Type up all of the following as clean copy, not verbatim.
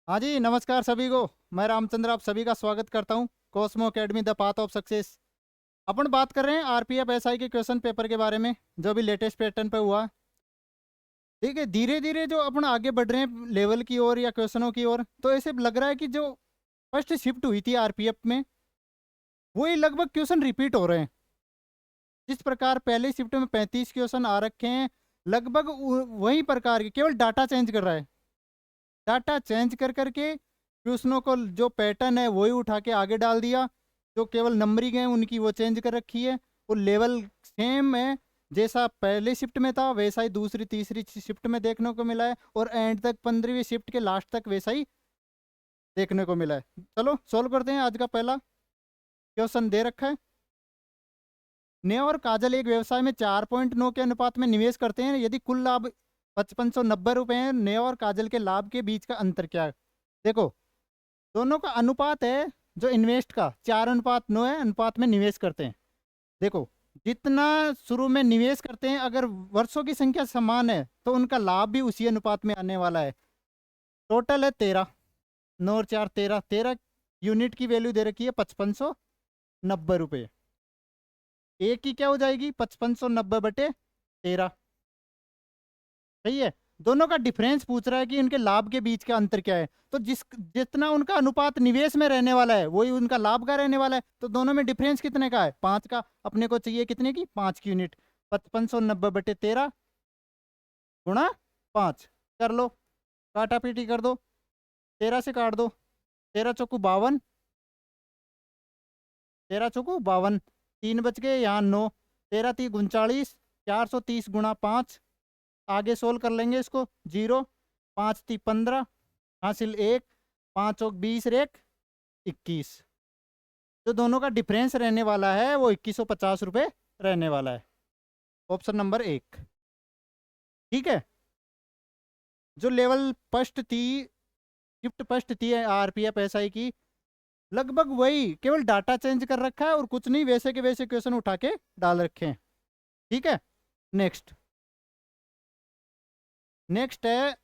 हाँ जी, नमस्कार सभी को। मैं रामचंद्र आप सभी का स्वागत करता हूँ Cosmo Academy the path of success. अपन बात कर रहे हैं आरपीएफ एसआई के क्वेश्चन पेपर के बारे में जो भी लेटेस्ट पैटर्न पे हुआ। ठीक है, धीरे धीरे जो अपन आगे बढ़ रहे हैं लेवल की ओर या क्वेश्चनों की ओर, तो ऐसे लग रहा है कि जो फर्स्ट शिफ्ट हुई थी आरपीएफ में वही लगभग क्वेश्चन रिपीट हो रहे हैं। जिस प्रकार पहले शिफ्ट में 35 क्वेश्चन आ रखे हैं, लगभग वही प्रकार के, केवल डाटा चेंज कर रहा है। डाटा चेंज कर करके क्वेश्चनों को जो पैटर्न है वही उठा के आगे डाल दिया। जो केवल नंबरिंग है उनकी वो चेंज कर रखी है। वो लेवल सेम है, जैसा पहले शिफ्ट में था वैसा ही दूसरी तीसरी शिफ्ट में देखने को मिला है, और एंड तक 15वीं शिफ्ट के लास्ट तक वैसा ही देखने को मिला है। चलो सॉल्व करते हैं। आज का पहला क्वेश्चन दे रखा है, नेहा और काजल एक व्यवसाय में 4.9 के अनुपात में निवेश करते हैं। यदि कुल लाभ 5590 रुपए है, नेहा और काजल के लाभ के बीच का अंतर क्या है? देखो, दोनों का अनुपात है जो इन्वेस्ट का 4:9 है, अनुपात में निवेश करते हैं। देखो, जितना शुरू में निवेश करते हैं, अगर वर्षों की संख्या समान है तो उनका लाभ भी उसी अनुपात में आने वाला है। टोटल है 13, 9 और 4 13, 13 यूनिट की वैल्यू दे रखी है 5590 रुपये। एक की क्या हो जाएगी 5590/13। सही है। दोनों का डिफरेंस पूछ रहा है कि उनके लाभ के बीच का अंतर क्या है, तो जितना उनका अनुपात निवेश में रहने वाला है वही उनका लाभ का रहने वाला है। तो दोनों में डिफरेंस कितने का है? 5 का। अपने को चाहिए कितने की? 5 की यूनिट। 5590/13 गुणा 5 कर लो, काटा पीटी कर दो, 13 से काट दो। 13 चौकू 52, 13 चौकू 52, 3 बच गए यहाँ 9, 13 3 39, 430 गुणा 5। आगे सोल्व कर लेंगे इसको। 0 5 3 15 हासिल 1, 5 और 20 रेक 21। जो दोनों का डिफरेंस रहने वाला है वो 2150 रुपये रहने वाला है। ऑप्शन नंबर 1 ठीक है। जो लेवल फर्स्ट थी, शिफ्ट फर्स्ट थी आरपीएफ एसआई की, लगभग वही, केवल डाटा चेंज कर रखा है और कुछ नहीं, वैसे के वैसे क्वेश्चन उठा के डाल रखे हैं। ठीक है। नेक्स्ट नेक्स्ट है,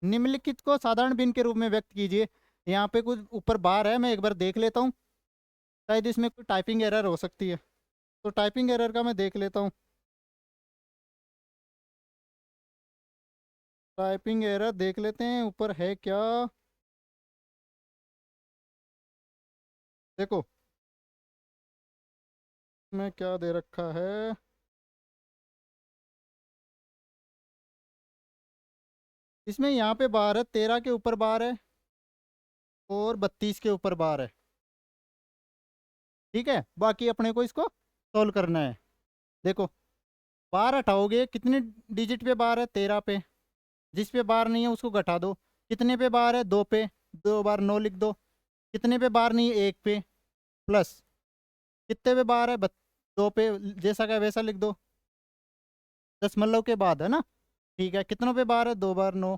निम्नलिखित को साधारण भिन्न के रूप में व्यक्त कीजिए। यहाँ पे कुछ ऊपर बार है, मैं एक बार देख लेता हूँ, शायद इसमें कोई टाइपिंग एरर हो सकती है, तो टाइपिंग एरर का मैं देख लेता हूँ। टाइपिंग एरर देख लेते हैं ऊपर है क्या। देखो, मैं क्या दे रखा है, इसमें यहाँ पे बार है, 13 के ऊपर बार है और 32 के ऊपर बार है। ठीक है, बाकी अपने को इसको सोल्व करना है। देखो, बार हटाओगे, कितने डिजिट पे बार है? 13 पे। जिस पे बार नहीं है उसको घटा दो। कितने पे बार है? 2 पे। 2 बार 9 लिख दो। कितने पे बार नहीं है? 1 पे। प्लस कितने पे बार है? 2 पे, जैसा का वैसा लिख दो, दशमलव के बाद, है ना? ठीक है, कितनों पे बार है? 2 बार 9।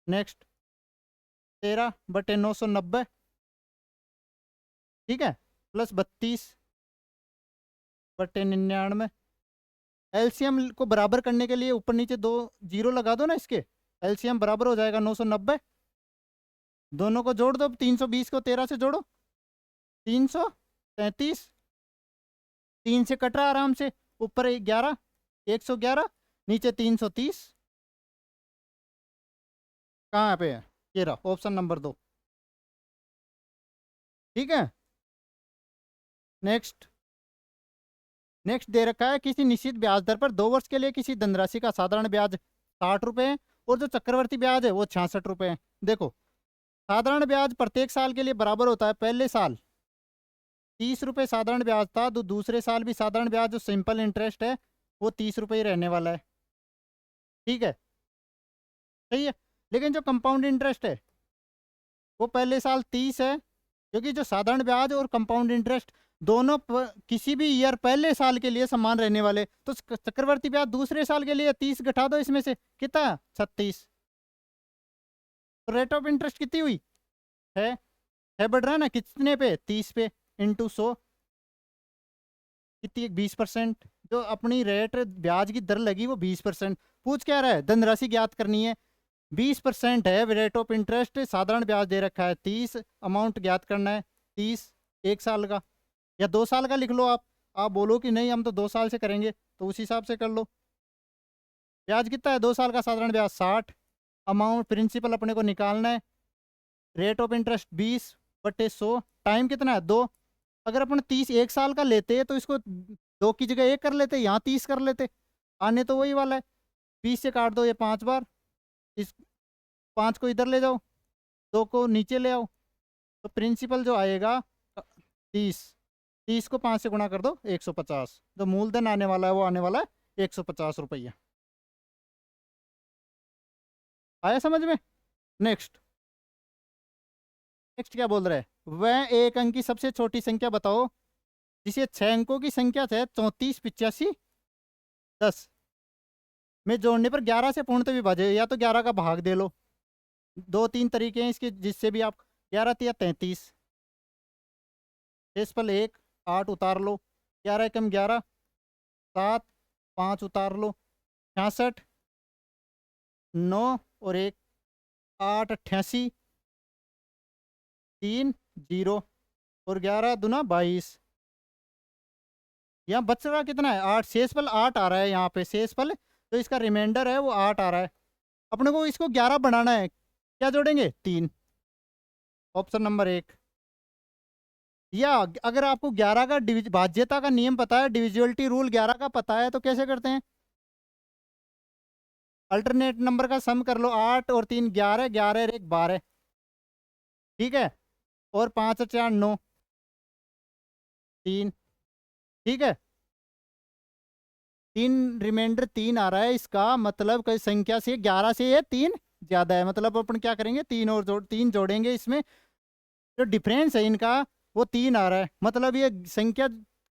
नेक्स्ट, 13/990। ठीक है, प्लस 32/99। एलसीएम को बराबर करने के लिए ऊपर नीचे 2 जीरो लगा दो ना इसके, एलसीएम बराबर हो जाएगा 990। दोनों को जोड़ दो, 320 को 13 से जोड़ो, 333। 3 से कट रहा आराम से, ऊपर 11, 111, नीचे 330। कहाँ पे है? ये रहा ऑप्शन नंबर 2। ठीक है। नेक्स्ट नेक्स्ट दे रखा है, किसी निश्चित ब्याज दर पर 2 वर्ष के लिए किसी धनराशि का साधारण ब्याज 60 रुपए है और जो चक्रवर्ती ब्याज है वो 66 रुपए है। देखो, साधारण ब्याज प्रत्येक साल के लिए बराबर होता है। पहले साल 30 रुपए साधारण ब्याज था, तो दूसरे साल भी साधारण ब्याज जो सिंपल इंटरेस्ट है वो 30 रुपए ही रहने वाला है। ठीक है, सही है। लेकिन जो कंपाउंड इंटरेस्ट है वो पहले साल 30 है, क्योंकि जो साधारण ब्याज और कंपाउंड इंटरेस्ट दोनों किसी भी ईयर पहले साल के लिए समान रहने वाले, तो चक्रवर्ती ब्याज दूसरे साल के लिए 30 घटा दो इसमें से, कितना? 36। तो रेट ऑफ इंटरेस्ट कितनी हुई है? बढ़ रहा है ना, कितने पे? 30 पे, इंटू 100, कितनी? 20%। जो अपनी रेट ब्याज की दर लगी वो 20%। पूछ क्या रहा है? धनराशि ज्ञात करनी है। 20% है रेट ऑफ इंटरेस्ट, साधारण ब्याज दे रखा है 30, अमाउंट ज्ञात करना है 30, 1 साल का या 2 साल का लिख लो आप बोलो कि नहीं हम तो 2 साल से करेंगे तो उस हिसाब से कर लो। ब्याज कितना है 2 साल का साधारण ब्याज 60, अमाउंट प्रिंसिपल अपने को निकालना है, रेट ऑफ इंटरेस्ट 20/100, टाइम कितना है 2। अगर अपन 30 1 साल का लेते तो इसको 2 की जगह 1 कर लेते, यहाँ 30 कर लेते, आने तो वही वाला है। 20 से काट दो ये 5 बार, इस 5 को इधर ले जाओ, 2 को नीचे ले आओ, तो प्रिंसिपल जो आएगा 30 को 5 से गुणा कर दो 150, जो मूलधन आने वाला है वो आने वाला है 150 रुपया। आया समझ में। नेक्स्ट क्या बोल रहा है, वह एक अंक की सबसे छोटी संख्या बताओ जिसे 6 अंकों की संख्या है 34, 85, 10 में जोड़ने पर 11 से पूर्णतः विभाज्य, या तो 11 का भाग दे लो, 2-3 तरीके हैं इसके जिससे भी आप 11 या 33, 1 8 उतार लो, 11 कम 11 7, 5 उतार लो 66, 9 और 1 8, 88, 3 0 और 11 दूना 22। यहाँ बच रहा कितना है 8, शेषफल 8 आ रहा है यहाँ पे शेषफल, तो इसका रिमाइंडर है वो 8 आ रहा है। अपने को इसको 11 बनाना है, क्या जोड़ेंगे 3, ऑप्शन नंबर 1। या अगर आपको 11 का भाज्यता का नियम पता है, डिविजिबिलिटी रूल 11 का पता है, तो कैसे करते हैं, अल्टरनेट नंबर का सम कर लो, 8 और 3 11, 11 और 1 12, ठीक है, और 5 और 4 9, 3, ठीक है, 3 रिमाइंडर 3 आ रहा है, इसका मतलब कोई संख्या से 11 से ये 3 ज्यादा है, मतलब अपन क्या करेंगे 3 जोड़ेंगे, इसमें जो डिफरेंस है इनका वो 3 आ रहा है, मतलब ये संख्या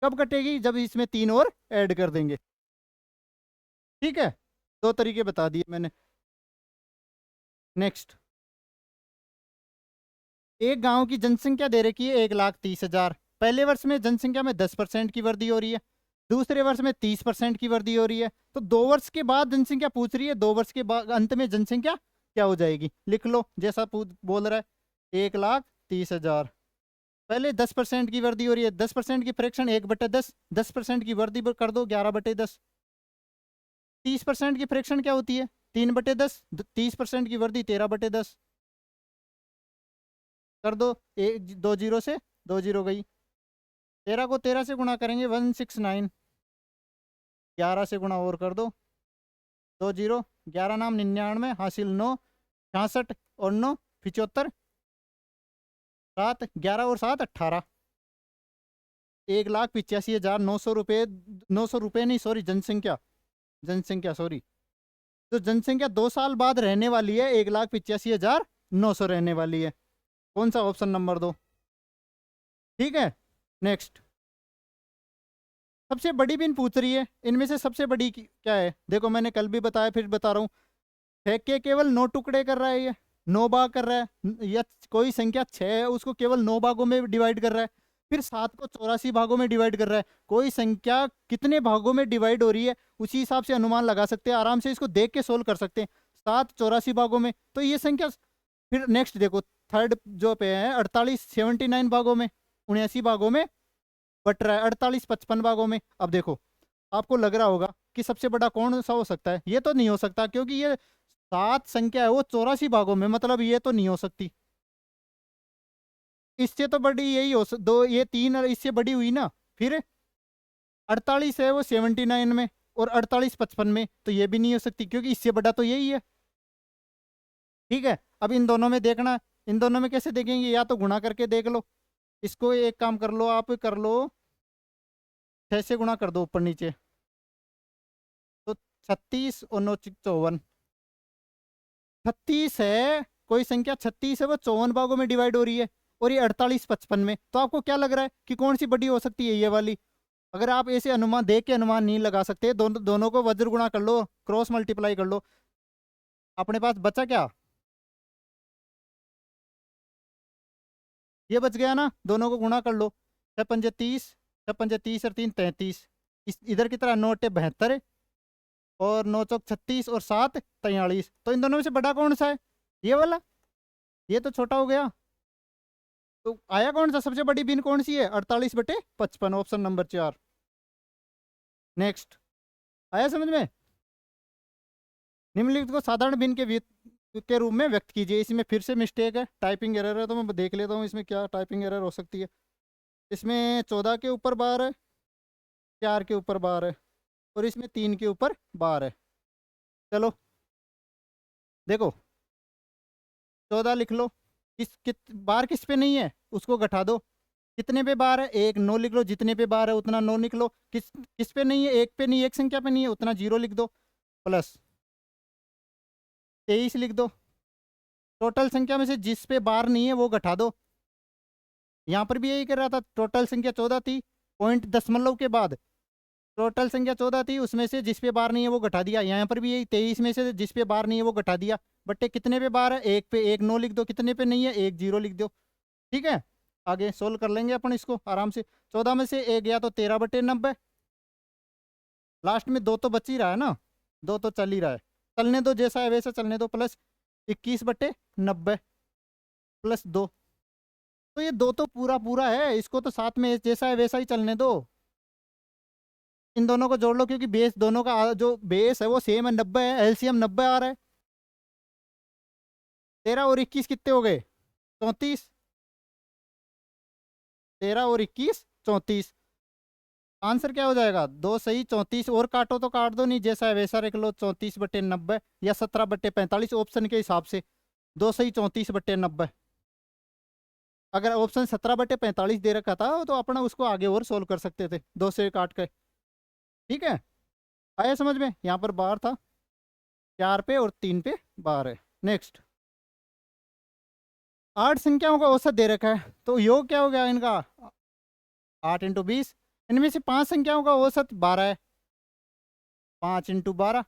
कब कटेगी जब इसमें 3 और ऐड कर देंगे। ठीक है, 2 तरीके बता दिए मैंने। नेक्स्ट, एक गांव की जनसंख्या दे रखी है 1,30,000, पहले वर्ष में जनसंख्या में 10% की वृद्धि हो रही है, दूसरे वर्ष में 30% की वृद्धि हो रही है, तो 2 वर्ष के बाद जनसंख्या पूछ रही है, 2 वर्ष के बाद अंत में जनसंख्या क्या हो जाएगी, लिख लो जैसा बोल रहा है 1,30,000, पहले 10% की वृद्धि हो रही है, 10% की फ्रैक्शन 1/10, 10% की वृद्धि कर दो 11/10, 30% की फ्रैक्शन क्या होती है 3/10, 30% की वृद्धि 13/10, कर दो, 2 जीरो से 2 जीरो गई, 13 को 13 से गुणा करेंगे 169, 11 से गुणा और कर दो 2 जीरो, 11 नाम 99, हासिल 9, 66 और 9 75, 7 11 और 7 18, 1,85,900 रुपये, 900 रुपये नहीं सॉरी, जनसंख्या सॉरी, तो जनसंख्या 2 साल बाद रहने वाली है 1,85,900 रहने वाली है, कौन सा ऑप्शन नंबर 2, ठीक है। नेक्स्ट, सबसे बड़ी पिन पूछ रही है, इनमें से सबसे बड़ी क्या है, देखो मैंने कल भी बताया फिर बता रहा हूँ, फेंक के केवल 9 टुकड़े कर रहा है, ये 9 भाग कर रहा है, या कोई संख्या 6 है उसको केवल 9 भागों में डिवाइड कर रहा है, फिर 7 को 84 भागों में डिवाइड कर रहा है, कोई संख्या कितने भागों में डिवाइड हो रही है उसी हिसाब से अनुमान लगा सकते हैं, आराम से इसको देख के सोल्व कर सकते हैं, 7 84 भागों में तो ये संख्या, फिर नेक्स्ट देखो थर्ड जो पे है 48 79 भागों में, 79 भागों में बट रहा है, 48 55 भागों में। अब देखो आपको लग रहा होगा कि सबसे बड़ा कौन सा हो सकता है, ये तो नहीं हो सकता क्योंकि ये 7 संख्या है वो 84 भागों में, मतलब ये तो नहीं हो सकती, इससे तो बड़ी यही हो दो, ये 3 और इससे बड़ी हुई ना, फिर 48 है वो 79 में और 48 55 में, तो ये भी नहीं हो सकती क्योंकि इससे बड़ा तो यही है। ठीक है, अब इन दोनों में देखना, इन दोनों में कैसे देखेंगे, या तो गुणा करके देख लो, इसको एक काम कर लो, आप कर लो 6 से गुणा कर दो ऊपर नीचे, तो 36 और 9 54, 36 है कोई संख्या 36 है वो 54 भागों में डिवाइड हो रही है और ये 48 55 में, तो आपको क्या लग रहा है कि कौन सी बड़ी हो सकती है, ये वाली। अगर आप ऐसे अनुमान देख के अनुमान नहीं लगा सकते, दोनों को वज्र गुणा कर लो, क्रॉस मल्टीप्लाई कर लो, अपने पास बचा क्या, ये बच गया ना, दोनों को गुणा कर लो, 6 पंजे 30, 6 पंजे 30 और 3 33, इस इधर की तरह 9 8 72, और 9 चौक 36 और 7 43। तो इन दोनों में से बड़ा कौन सा है? ये वाला। ये तो छोटा हो गया। तो आया कौन सा? सबसे बड़ी भिन्न कौन सी है? 48/55, ऑप्शन नंबर 4। नेक्स्ट, आया समझ में? निम्नलिखित को साधारण भिन्न के रूप में व्यक्त कीजिए। इसमें फिर से मिस्टेक है, टाइपिंग एरर है, तो मैं देख लेता हूँ इसमें क्या टाइपिंग एरर हो सकती है। इसमें 14 के ऊपर बार है, 4 के ऊपर बार है, और इसमें 3 के ऊपर बार है। चलो देखो, 14 लिख लो। बार किस पे नहीं है उसको घटा दो। कितने पे बार है? 1, 9 लिख लो। जितने पे बार है उतना 9 लिख लो। किस पे नहीं है? एक पे नहीं है, एक संख्या पे नहीं है, उतना 0 लिख दो। प्लस 23 लिख दो। टोटल संख्या में से जिस पे बार नहीं है वो घटा दो। यहाँ पर भी यही कर रहा था। टोटल संख्या 14 थी, पॉइंट दशमलव के बाद टोटल संख्या 14 थी, उसमें से जिस पे बार नहीं है वो घटा दिया। यहाँ पर भी यही 23 में से जिस पे बार नहीं है वो घटा दिया। बट्टे कितने पे बार है? एक पे 1, 9 लिख दो। कितने पे नहीं है? 1, 0 लिख दो। ठीक है, आगे सोल्व कर लेंगे अपन इसको आराम से। 14 में से 1 गया तो 13/90। लास्ट में 2 तो बच ही रहा है ना, 2 तो चल ही रहा है। चलने दो, जैसा है वैसा चलने दो। Plus 21/90 plus 2। तो ये 2 तो पूरा पूरा है, इसको तो साथ में जैसा है वैसा ही चलने दो। इन दोनों को जोड़ लो, क्योंकि बेस दोनों का जो बेस है वो सेम है, 90 है। एलसीएम 90 आ रहा है। 13 और 21 कितने हो गए? 34। 13 और 21 34। आंसर क्या हो जाएगा? 2 सही 34। और काटो तो काट दो, नहीं जैसा है वैसा रख लो। 34/90 या 17/45 ऑप्शन के हिसाब से। 2 सही 34/90। अगर ऑप्शन 17/45 दे रखा था तो अपना उसको आगे और सोल्व कर सकते थे 2 से काट के। ठीक है, आया समझ में? यहाँ पर बार था, 4 पे और 3 पे बार है। नेक्स्ट, 8 संख्याओं का औसत दे रखा है, तो योग क्या हो गया इनका? 8 × 20। इनमें से 5 संख्याओं का औसत 12 है, 5 × 12।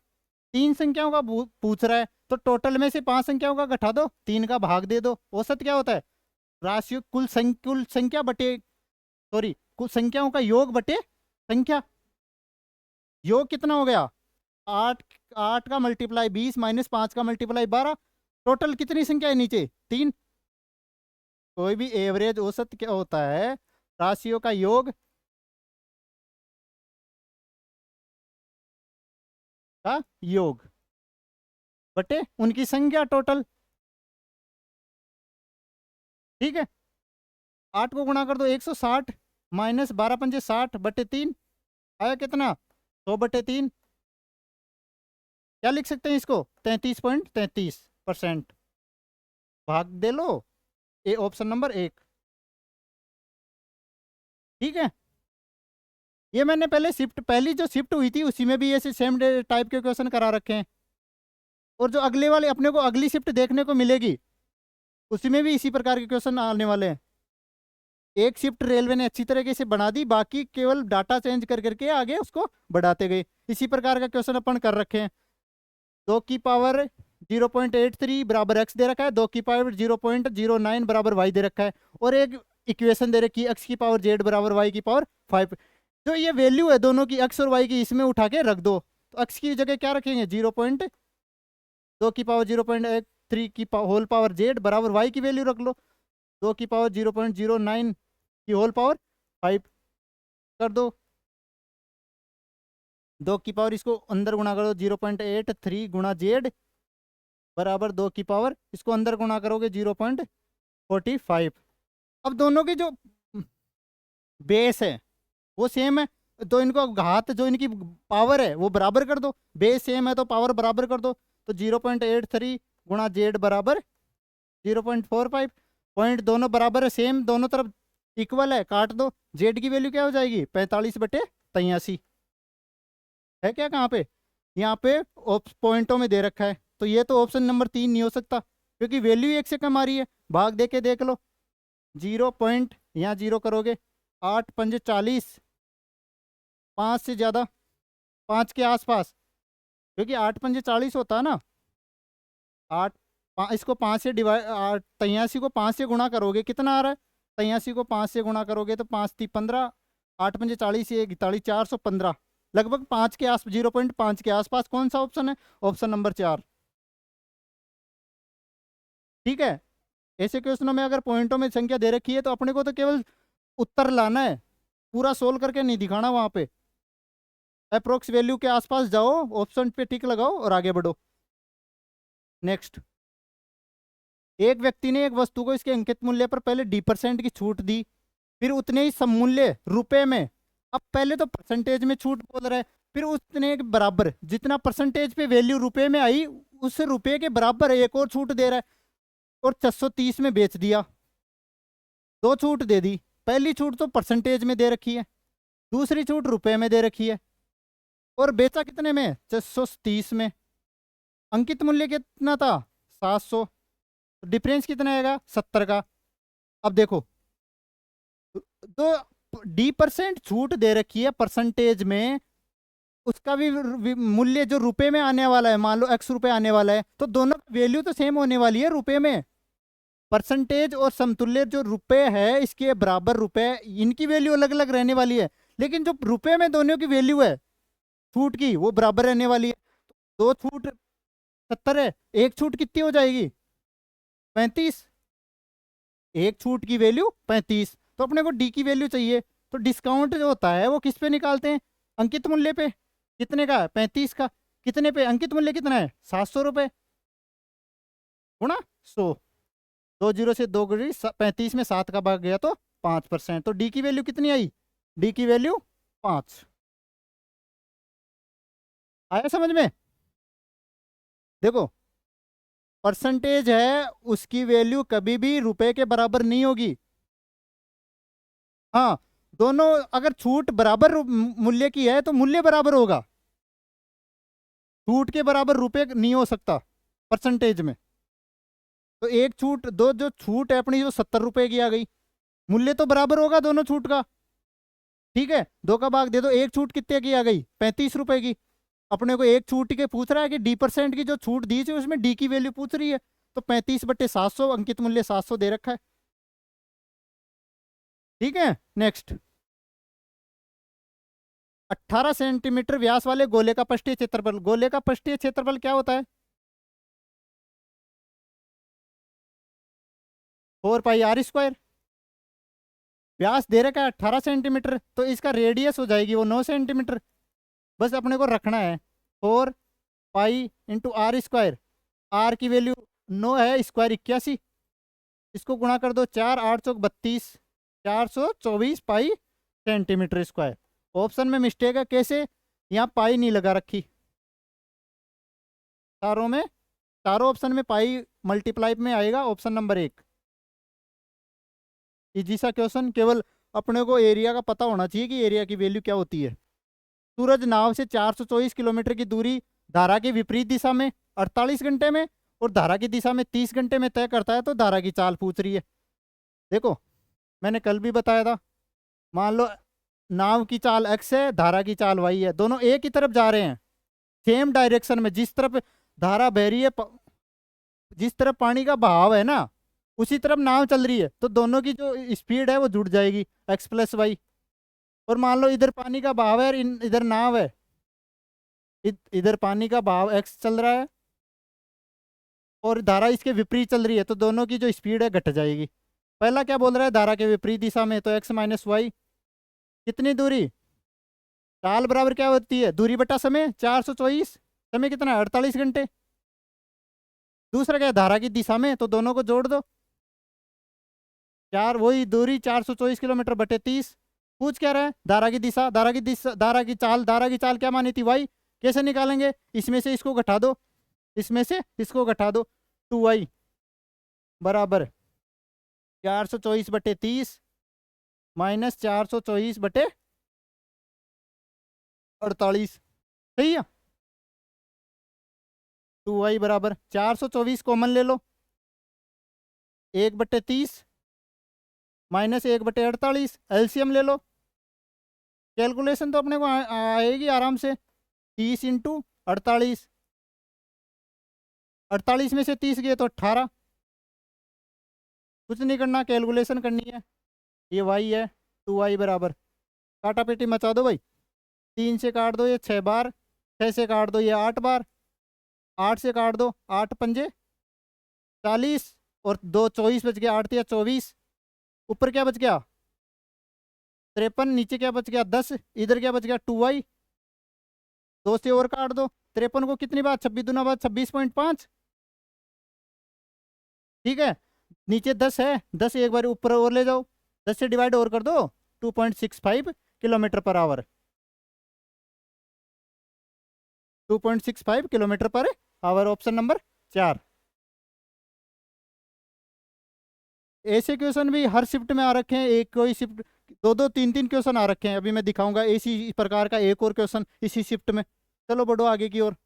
3 संख्याओं का पूछ रहा है, तो टोटल में से 5 संख्याओं का घटा दो, 3 का भाग दे दो। औसत क्या होता है? राशि कुल संख्या बटे, सॉरी, कुल संख्याओं का योग बटे संख्या। योग कितना हो गया? 8 8 का मल्टीप्लाई 20 माइनस 5 का मल्टीप्लाई 12। टोटल कितनी संख्या है नीचे? 3। कोई भी एवरेज औसत क्या होता है? राशियों का योग का योग बटे उनकी संख्या टोटल। ठीक है, 8 को गुणा कर दो 160 माइनस 12 पंजे 60 बटे 3। आया कितना? 100/3। क्या लिख सकते हैं इसको? 33.33%। भाग दे लो, ए ऑप्शन नंबर 1। ठीक है, ये मैंने पहली जो शिफ्ट हुई थी उसी में भी ऐसे सेम टाइप के क्वेश्चन करा रखे हैं। और जो अगले वाले अपने को अगली शिफ्ट देखने को मिलेगी उसी में भी इसी प्रकार के क्वेश्चन आने वाले हैं। एक शिफ्ट रेलवे ने अच्छी तरीके से बना दी, बाकी केवल डाटा चेंज कर करके आगे उसको बढ़ाते गए। इसी प्रकार का क्वेश्चन अपन कर रखे हैं। 2 की पावर 0.83 बराबर एक्स दे रखा है, 2 की पावर 0.09 बराबर वाई दे रखा है, और एक इक्वेशन दे रखी है एक्स की पावर जेड बराबर वाई की पावर 5। जो ये वैल्यू है दोनों की, एक्स और वाई की, इसमें उठा के रख दो। तो एक्स की जगह क्या रखेंगे? 2 की पावर 0.3 की होल पावर जेड बराबर वाई की वैल्यू रख लो, 2 की पावर 0.09 की होल पावर 5 कर दो। 2 की पावर इसको अंदर गुणा कर दो, 0.83 गुणा जेड बराबर 2 की पावर, इसको अंदर गुणा करोगे 0.45। अब दोनों की जो बेस है वो सेम है, तो इनको घात जो इनकी पावर है वो बराबर कर दो। बेस सेम है तो पावर बराबर कर दो। तो 0.83 गुणा जेड बराबर 0.45। पॉइंट दोनों बराबर है, सेम, दोनों तरफ इक्वल है, काट दो। जेड की वैल्यू क्या हो जाएगी? 45/83 है क्या? कहाँ पे? यहाँ पे पॉइंटों में दे रखा है, तो ये तो ऑप्शन नंबर 3 नहीं हो सकता, क्योंकि वैल्यू 1 से कम आ रही है। भाग दे के देख लो, 0 पॉइंट यहाँ 0 करोगे, 8 पंजे 40, 5 से ज़्यादा, 5 के आसपास, क्योंकि 8 पंजे 40 होता है ना। 8 इसको 5 से डिवाइड, 83 को 5 से गुणा करोगे कितना आ रहा है? 83 को 5 से गुणा करोगे तो 5 × 3 = 15, 8 पंजे 40, 1 × 43, 415। लगभग 5 के आस 0.5 के आसपास। कौन सा ऑप्शन है? Option number 4। ठीक है। ऐसे क्वेश्चनों में अगर पॉइंटों में संख्या दे रखी है तो अपने को तो केवल उत्तर लाना है, पूरा सोल्व करके नहीं दिखाना। वहां पे अप्रोक्स वैल्यू के आसपास जाओ, ऑप्शन पे टिक लगाओ और आगे बढ़ो। नेक्स्ट, एक व्यक्ति ने एक वस्तु को इसके अंकित मूल्य पर पहले D% की छूट दी, फिर उतने ही सममूल्य रुपए में, अब पहले तो परसेंटेज में छूट बोल रहा है, फिर उतने के बराबर जितना परसेंटेज पे वैल्यू रुपए में आई उस रुपए के बराबर एक और छूट दे रहा है और 630 में बेच दिया। दो छूट दे दी। पहली छूट तो परसेंटेज में दे रखी है, दूसरी छूट रुपए में दे रखी है, और बेचा कितने में? 630 में। अंकित मूल्य कितना था? 700। डिफरेंस कितना आएगा? 70 का। अब देखो, तो D% छूट दे रखी है परसेंटेज में, उसका भी मूल्य जो रुपए में आने वाला है, मान लो X रुपए आने वाला है, तो दोनों वैल्यू तो सेम होने वाली है रुपए में। परसेंटेज और समतुल्य जो रुपए है इसके बराबर रुपए, इनकी वैल्यू अलग अलग रहने वाली है, लेकिन जो रुपए में दोनों की वैल्यू है छूट की वो बराबर रहने वाली है। दो छूट 70 है, एक छूट कितनी हो जाएगी? 35। एक छूट की वैल्यू 35। तो अपने को डी की वैल्यू चाहिए, तो डिस्काउंट जो होता है वो किस पे निकालते हैं? अंकित मूल्य पे। कितने का? 35 का। कितने पे? अंकित मूल्य कितना है? 700 रुपए गुणा 100। 20 से 2 गुणी 35 में 7 का भाग गया तो 5%। तो डी की वैल्यू कितनी आई? डी की वैल्यू 5। आया समझ में? देखो, परसेंटेज है उसकी वैल्यू कभी भी रुपए के बराबर नहीं होगी। हाँ, दोनों अगर छूट बराबर मूल्य की है तो मूल्य बराबर होगा, छूट के बराबर रुपए नहीं हो सकता परसेंटेज में। तो एक छूट, दो जो छूट है अपनी जो 70 रुपए की आ गई, मूल्य तो बराबर होगा दोनों छूट का। ठीक है, दो का भाग दे दो, एक छूट कितने की आ गई? 35 रुपए की। अपने को एक छूट के पूछ रहा है कि D% की जो छूट दी थी उसमें डी की वैल्यू पूछ रही है, तो 35/700, अंकित मूल्य 700 दे रखा है। ठीक है। नेक्स्ट, 18 सेंटीमीटर व्यास वाले गोले का पृष्ठीय क्षेत्रफल। गोले का पृष्ठीय क्षेत्रफल क्या होता है? 4πr²। व्यास दे रखा है 18 सेंटीमीटर, तो इसका रेडियस हो जाएगी वो 9 सेंटीमीटर। बस अपने को रखना है 4π×r²। आर की वैल्यू 9 है, स्क्वायर 81, इसको गुणा कर दो 4 8 चौक 32, 424 पाई सेंटीमीटर स्क्वायर। ऑप्शन में मिस्टेक है। कैसे? यहाँ पाई नहीं लगा रखी, चारों में, चारों ऑप्शन में पाई मल्टीप्लाई में आएगा। ऑप्शन नंबर 1 इजी सा क्वेश्चन। केवल अपने को एरिया का पता होना चाहिए कि एरिया की वैल्यू क्या होती है। सूरज नाव से 424 किलोमीटर की दूरी धारा की विपरीत दिशा में 48 घंटे में और धारा की दिशा में 30 घंटे में तय करता है, तो धारा की चाल पूछ रही है। देखो, मैंने कल भी बताया था, मान लो नाव की चाल x है, धारा की चाल y है, दोनों एक ही तरफ जा रहे हैं, सेम डायरेक्शन में। जिस तरफ धारा बह रही है, जिस तरफ पानी का बहाव है ना, उसी तरफ नाव चल रही है, तो दोनों की जो स्पीड है वो जुड़ जाएगी, x+y। और मान लो इधर पानी का बहाव है और इधर नाव है, इधर पानी का बहाव x चल रहा है और धारा इसके विपरीत चल रही है, तो दोनों की जो स्पीड है घट जाएगी। पहला क्या बोल रहा है? धारा के विपरीत दिशा में, तो x-y। कितनी दूरी? चाल बराबर क्या होती है? दूरी बटा समय, 424। समय कितना है? 48 घंटे। दूसरा क्या है? धारा की दिशा में, तो दोनों को जोड़ दो, चार, वही दूरी 424 किलोमीटर बटे 30। पूछ क्या रहा है? धारा की दिशा, धारा की दिशा, धारा की चाल, धारा की चाल क्या मानी थी? y। कैसे निकालेंगे? इसमें से इसको घटा दो, इसमें से इसको घटा दो, 2y बराबर 424/30 माइनस 424/48। सही है। 2y बराबर 424 कॉमन ले लो, 1/30 माइनस 1/48, एलसीएम ले लो। कैलकुलेशन तो अपने को आएगी आराम से, 30 × 48, 48 में से 30 गए तो 18। कुछ नहीं करना, कैलकुलेशन करनी है। ये y है, 2y बराबर, काटा पेटी मचा दो भाई, 3 से काट दो ये 6 बार, 6 से काट दो ये 8 बार, 8 से काट दो 8 पंजे 40 और 2 24 बच गया, 8 या 24। ऊपर क्या बच गया 53, नीचे क्या बच गया 10, इधर क्या बच गया 2y। 2 से और काट दो 53 को कितनी बार 26 दूना बार 26.5। ठीक है, नीचे 10 है, 10 एक बार ऊपर और ले जाओ, 10 से डिवाइड और कर दो 2.65 kilometre per hour, 2.65 kilometre per hour, option number 4। ऐसे क्वेश्चन भी हर शिफ्ट में आ रखे हैं, एक कोई शिफ्ट 2-2 3-3 क्वेश्चन आ रखे हैं। अभी मैं दिखाऊंगा इसी प्रकार का एक और क्वेश्चन इसी शिफ्ट में। चलो बढ़ो आगे की ओर।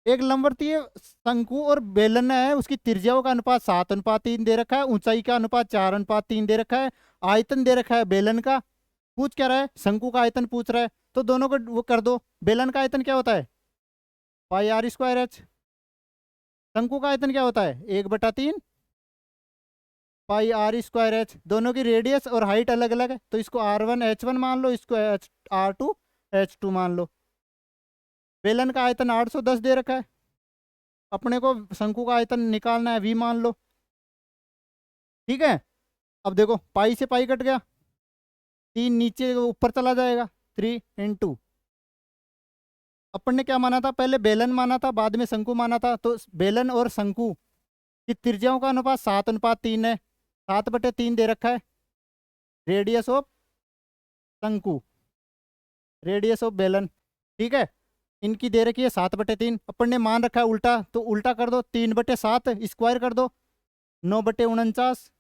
एक लंबवर्तीय शंकु और बेलन है, उसकी त्रिज्याओं का अनुपात 7:3 दे रखा है, ऊंचाई का अनुपात 4:3 दे रखा है, आयतन दे रखा है बेलन का। पूछ क्या रहा है, शंकु का आयतन पूछ रहा है, तो दोनों को वो कर दो। बेलन का आयतन क्या होता है πr²h, शंकु का आयतन क्या होता है 1/3 πr²h। दोनों की रेडियस और हाइट अलग अलग है, तो इसको r1h1 मान लो, इसको r2h2 मान लो। बेलन का आयतन 810 दे रखा है, अपने को शंकु का आयतन निकालना है, v मान लो। ठीक है, अब देखो पाई से पाई कट गया, 3 नीचे ऊपर चला जाएगा, 3 × अपन ने क्या माना था, पहले बेलन माना था, बाद में शंकु माना था। तो बेलन और शंकु की त्रिज्याओं का अनुपात 7:3 है, 7/3 दे रखा है। रेडियस ऑफ शंकु, रेडियस ऑफ बेलन, ठीक है, इनकी दे रखी है 7/3। अपन ने मान रखा है उल्टा, तो उल्टा कर दो, 3/7 स्क्वायर कर दो, 9/49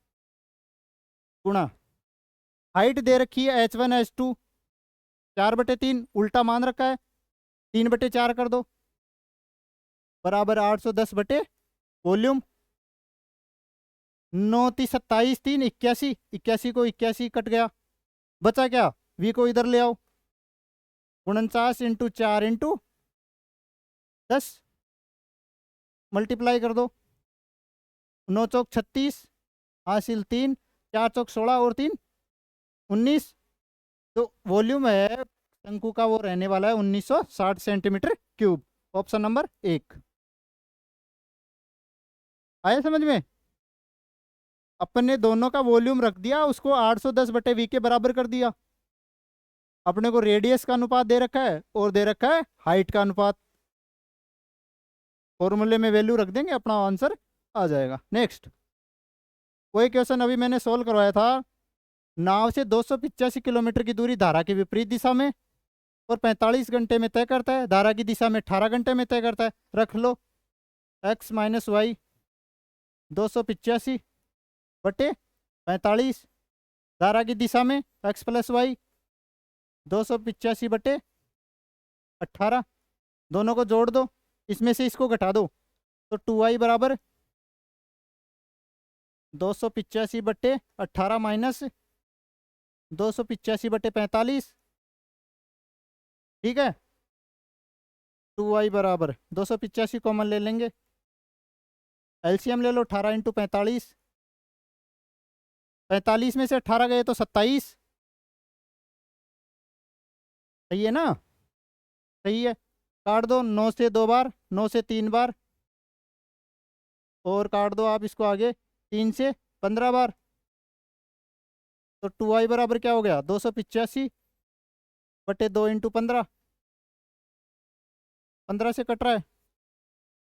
गुणा हाइट दे रखी है h1 h2 4/3, उल्टा मान रखा है 3/4 कर दो, बराबर 810 बटे वॉल्यूम। 9 × 27 3 81, 81 को 81 कट गया, बचा क्या, v को इधर ले आओ, 49 × 4 × 10 मल्टीप्लाई कर दो, 9 चौक 36, हासिल 3, 4 चौक 16 और 3 19। तो वॉल्यूम है शंकु का वो रहने वाला है 1960 सेंटीमीटर क्यूब, ऑप्शन नंबर 1। आया समझ में? अपन ने दोनों का वॉल्यूम रख दिया, उसको 810/v के बराबर कर दिया। अपने को रेडियस का अनुपात दे रखा है और दे रखा है हाइट का अनुपात, फॉर्मूले में वैल्यू रख देंगे, अपना आंसर आ जाएगा। नेक्स्ट, वही क्वेश्चन अभी मैंने सोल्व करवाया था। नाव से 285 किलोमीटर की दूरी धारा की विपरीत दिशा में और 45 घंटे में तय करता है, धारा की दिशा में 18 घंटे में तय करता है। रख लो x - y 285 बटे 45, धारा की दिशा में x + y 285 बटे 18, दोनों को जोड़ दो, इसमें से इसको घटा दो, तो 2y बराबर 285 बटे 18 माइनस 285 बटे 45। ठीक है, 2y बराबर 285 कॉमन ले लेंगे, एलसीएम ले लो, 18 × 45, 45 में से 18 गए तो 27, सही है ना, सही है। काट दो, 9 से 2 बार, 9 से 3 बार, और काट दो आप इसको आगे 3 से 15 बार, तो 2y बराबर क्या हो गया 285 बटे 2 × 15, 15 से कट रहा है,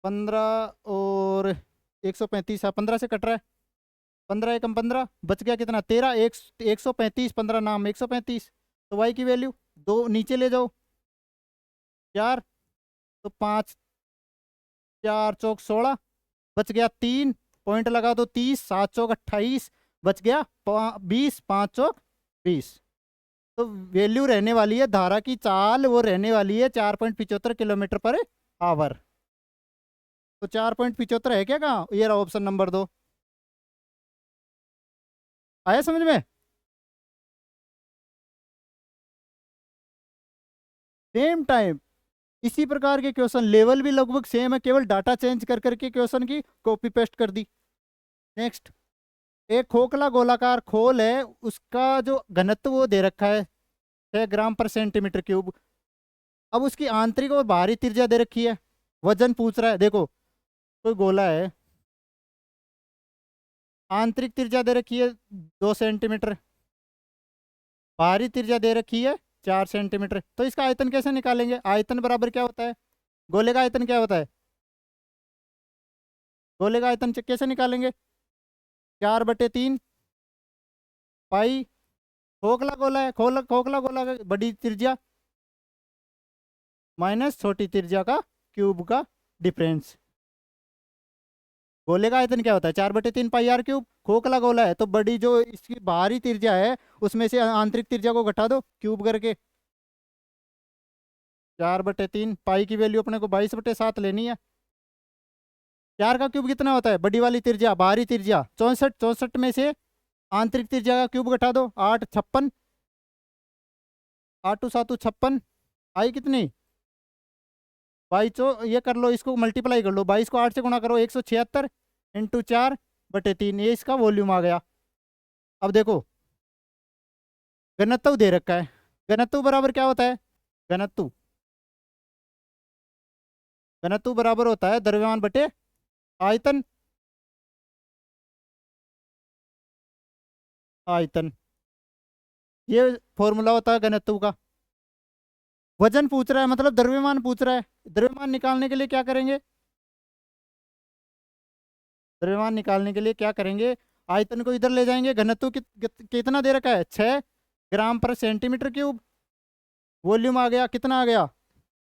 15 और 135, 15 से कट रहा है, 15 एकम 15, बच गया कितना 13, 135, 15 नाम 135, तो y की वैल्यू 2 नीचे ले जाओ 4, तो 5 4 चौक 16, बच गया 3, पॉइंट लगा दो 30, 7 चौक 28, बच गया 20, 5 चौक 20। तो वैल्यू रहने वाली है धारा की चाल, वो रहने वाली है 4.75 किलोमीटर पर आवर। तो 4.75 है क्या, कहाँ ये रहा ऑप्शन नंबर 2। आया समझ में? सेम टाइम इसी प्रकार के क्वेश्चन, लेवल भी लगभग सेम है, केवल डाटा चेंज कर करके क्वेश्चन की कॉपी पेस्ट कर दी। नेक्स्ट, एक खोखला गोलाकार खोल है, उसका जो घनत्व वो दे रखा है 6 ग्राम पर सेंटीमीटर क्यूब, अब उसकी आंतरिक और बाहरी त्रिज्या दे रखी है, वजन पूछ रहा है। देखो कोई गोला है, आंतरिक त्रिज्या दे रखी है 2 सेंटीमीटर, बाहरी त्रिज्या दे रखी है 4 सेंटीमीटर। तो इसका आयतन कैसे निकालेंगे? आयतन बराबर क्या होता है, गोले का आयतन क्या होता है, गोले का आयतन कैसे निकालेंगे? 4/3 पाई, खोखला गोला है, खोखला गोला का बड़ी त्रिज्या माइनस छोटी त्रिज्या का क्यूब का डिफरेंस। गोले का आयतन क्या होता है? 4/3 पाई r क्यूब। खोखला गोला है तो बड़ी जो इसकी बाहरी त्रिज्या है उसमें से आंतरिक त्रिज्या को घटा दो क्यूब करके। 4/3 की वैल्यू अपने को 22/7 लेनी है। 4 का क्यूब कितना होता है? बड़ी वाली त्रिज्या, बाहरी त्रिज्या 64, 64 में से आंतरिक त्रिज्या का क्यूब घटा दो, 8 56, 8 7 56, आई कितनी? 22। ये कर लो, इसको मल्टीप्लाई कर लो, 22 को 8 से गुणा करो, 176 इंटू 4/3, ये इसका वॉल्यूम आ गया। अब देखो घनत्व दे रखा है, घनत्व बराबर क्या होता है? घनत्व घनत्व बराबर होता है द्रव्यमान बटे आयतन, आयतन, ये फॉर्मूला होता है घनत्व का। वजन पूछ रहा है मतलब द्रव्यमान पूछ रहा है, द्रव्यमान निकालने के लिए क्या करेंगे? द्रव्यमान निकालने के लिए क्या करेंगे? आयतन को इधर ले जाएंगे, घनत्व कितना दे रखा है? 6 ग्राम/सेंटीमीटर क्यूब। वॉल्यूम आ गया, कितना आ गया?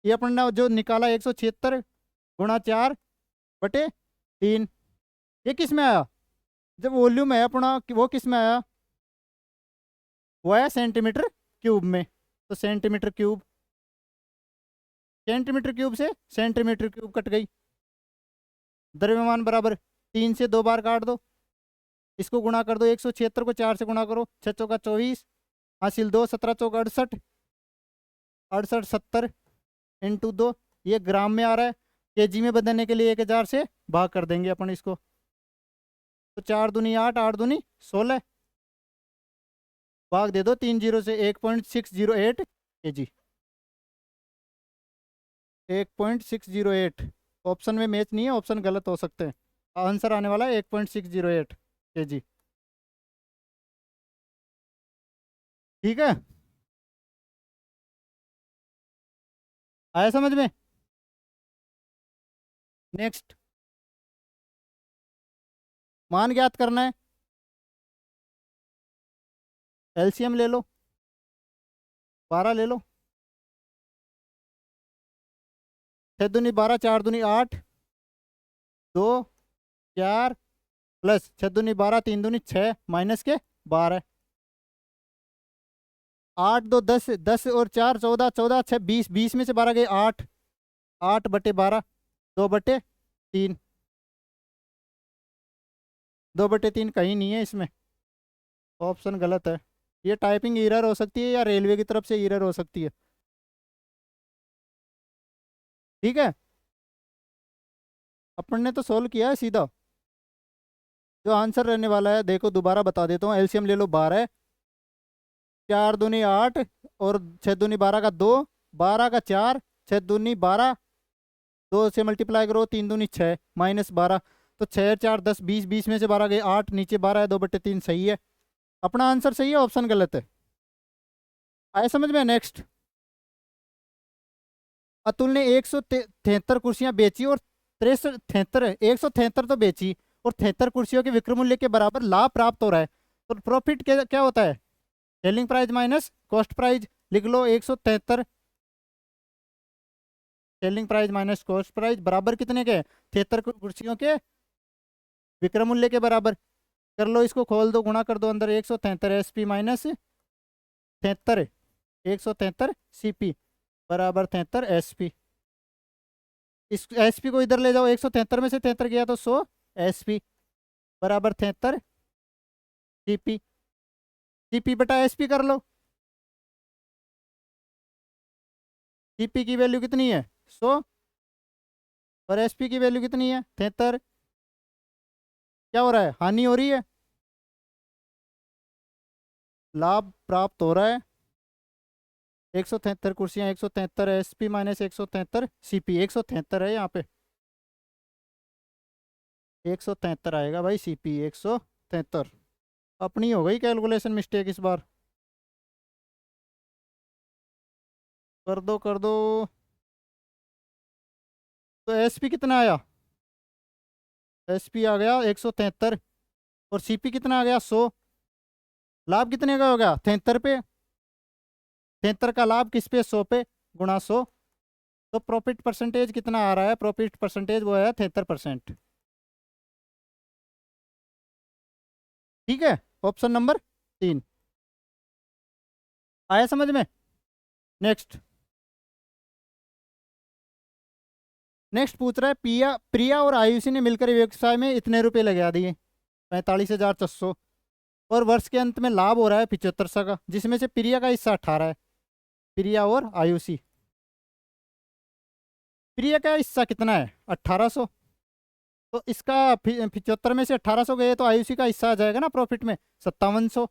ये अपन ने जो निकाला 176 गुणा 4/3। ये किस में आया? जब वॉल्यूम है अपना वो किस में आया? वो है सेंटीमीटर क्यूब में। तो सेंटीमीटर क्यूब, सेंटीमीटर क्यूब से सेंटीमीटर क्यूब कट गई। द्रव्यमान बराबर 3 से 2 बार काट दो, इसको गुणा कर दो, 176 को 4 से गुणा करो, 6 चौका 24, हासिल 2, 17 चौका 68, 68 70 इंटू 2, ये ग्राम में आ रहा है। केजी में बदलने के लिए 1000 से भाग कर देंगे अपन इसको, तो 4 दूनी 8, 8 दूनी 16, भाग दे दो 3 जीरो से, 1.608 केजी, 1.608। ऑप्शन में मैच नहीं है, ऑप्शन गलत हो सकते हैं। आंसर आने वाला है 1.608 केजी। ठीक है, आया समझ में? नेक्स्ट, मान ज्ञात करना है, एलसीएम ले लो, 12 ले लो, 6 दूनी 12, 4 दूनी 8, 2 4 प्लस 6 दूनी 12, 3 दूनी 6 माइनस के 12, 8 2 10, 10 और 4 14, 14 6 20, 20 में से 12 गए 8, 8/12, 2/3, 2/3 कहीं नहीं है इसमें, ऑप्शन गलत है। ये टाइपिंग एरर हो सकती है या रेलवे की तरफ से एरर हो सकती है। ठीक है, अपन ने तो सोल्व किया है सीधा, जो आंसर रहने वाला है देखो दोबारा बता देता हूँ। एलसीएम ले लो, 12, 4 दूनी 8 और 6 दूनी 12 का 2, 12 का 4, 6 दूनी 12, 2 से मल्टीप्लाई करो, 3 दूनी 6 माइनस 12, तो 6 4 10 20, 20 में से 12 गए 8, नीचे 12 है, 2/3 सही है। अपना आंसर सही है, ऑप्शन गलत है। आए समझ में? नेक्स्ट, अतुल ने 173 कुर्सियां बेची और 173 तो बेची और 73 कुर्सियों के विक्रय मूल्य के बराबर लाभ प्राप्त हो रहा है। तो प्रॉफिट क्या क्या होता है? Selling price minus cost price. लिख लो 173 selling price minus cost price बराबर कितने के? 73 कुर्सियों के विक्रय मूल्य के बराबर। कर लो, इसको खोल दो, गुणा कर दो, अंदर 173 SP माइनस 73, 173 CP बराबर 73 SP। इस SP को इधर ले जाओ, 173 में से 73 गया तो 100 SP बराबर 73 CP। CP बटा SP कर लो, CP की वैल्यू कितनी है? 100 और SP की वैल्यू कितनी है? 73। क्या हो रहा है? हानि हो रही है, लाभ प्राप्त हो रहा है। 173 कुर्सियाँ, 173 SP माइनस 173 CP, 173 है यहाँ पे, 173 आएगा भाई CP 173। अपनी हो गई कैलकुलेशन मिस्टेक इस बार, कर दो कर दो। तो SP कितना आया, SP आ गया 173 और CP कितना आ गया 100। लाभ कितने का हो गया 73 पे, 73 का लाभ किस पे 100 पे, गुणा 100। तो प्रॉफिट परसेंटेज कितना आ रहा है, प्रॉफिट परसेंटेज वो है 73%। ठीक है, ऑप्शन नंबर 3 आया समझ में। नेक्स्ट, नेक्स्ट पूछ रहा है प्रिया प्रिया और आयुषी ने मिलकर व्यवसाय में इतने रुपए लगा दिए, 45,400, और वर्ष के अंत में लाभ हो रहा है 7500 का, जिसमें से प्रिया का हिस्सा 18 है। प्रिया और आयुषी, प्रिया का हिस्सा कितना है 1800, तो इसका 75 में से 1800 गए तो आयुषी का हिस्सा आ जाएगा ना प्रॉफिट में 5700।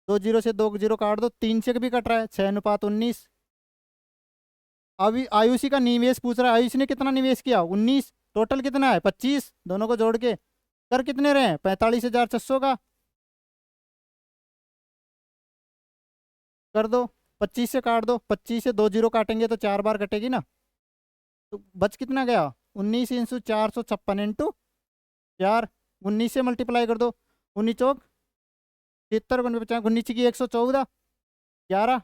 2 जीरो से 2 जीरो काट दो, 3 से भी कट रहा है, 6:19। अभी आयुषी का निवेश पूछ रहा है, आयुषी ने कितना निवेश किया 19, टोटल कितना है 25, दोनों को जोड़ के कर कितने रहे हैं 45,600 का, कर दो 25 से काट दो, 25 से 2 जीरो काटेंगे तो 4 बार कटेगी ना, तो बच कितना गया 19 इंटू 456 इंटू 4, 19 से मल्टीप्लाई कर दो, 19 चौक 73, 19 की 114, 11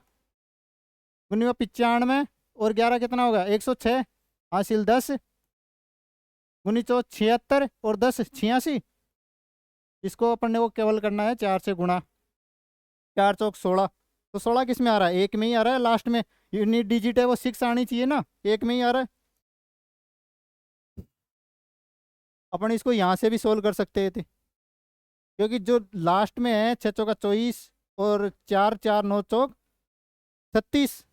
19 95 और 11 कितना होगा 106, हासिल 10, 19 चौक 76 और 10 86। इसको अपन ने वो केवल करना है 4 से गुणा, 4 चौक 16, तो 16 किस में आ रहा है, एक में ही आ रहा है, लास्ट में यूनिट डिजिट है वो 6 आनी चाहिए ना, एक में ही आ रहा है। अपन इसको यहाँ से भी सोल्व कर सकते थे, क्योंकि जो लास्ट में है 6 चौका 24 और 4 4 9 चौक 36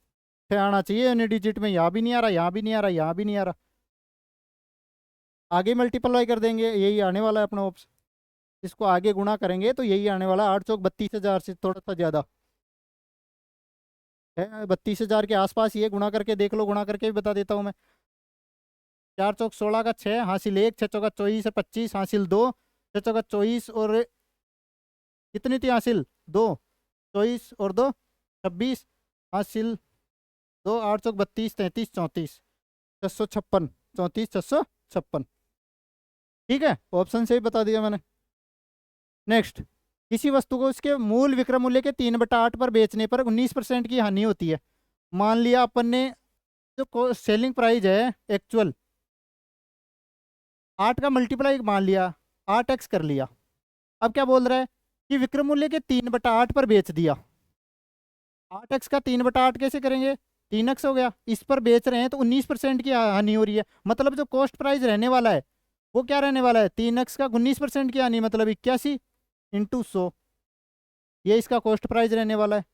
आना चाहिए यूनिट डिजिट में, यहाँ भी नहीं आ रहा, यहाँ भी नहीं आ रहा, यहाँ भी नहीं आ रहा, आगे मल्टीप्लाई कर देंगे यही आने वाला है अपना ऑप्शन, इसको आगे गुणा करेंगे तो यही आने वाला है, 8 चौक 32,000 से थोड़ा सा ज़्यादा है, 32,000 के आसपास ये, गुणा करके देख लो, गुणा करके भी बता देता हूँ मैं। 4 चौक 16 का 6, हासिल 1, 6 चौका 24 है 25, हासिल 2, 6 चौका 24 और कितनी थी हासिल 2, 24 और 2 26, हासिल 2, 8 चौक 32 33 34 656, 34 656। ठीक है, ऑप्शन से ही बता दिया मैंने। नेक्स्ट, किसी वस्तु को उसके मूल विक्रय मूल्य के 3/8 पर बेचने पर 19% की हानि होती है। मान लिया अपन ने जो सेलिंग प्राइस है एक्चुअल 8 का मल्टीप्लाई मान लिया, 8x कर लिया, अब क्या बोल रहा है कि विक्रय मूल्य के 3/8 पर बेच दिया, 8x का 3/8 कैसे करेंगे, 3x हो गया, इस पर बेच रहे हैं तो 19% की हानि हो रही है, मतलब जो कॉस्ट प्राइस रहने वाला है वो क्या रहने वाला है 3x का 19% की हानि, मतलब 81 इंटू 100, ये इसका कॉस्ट प्राइस रहने वाला है।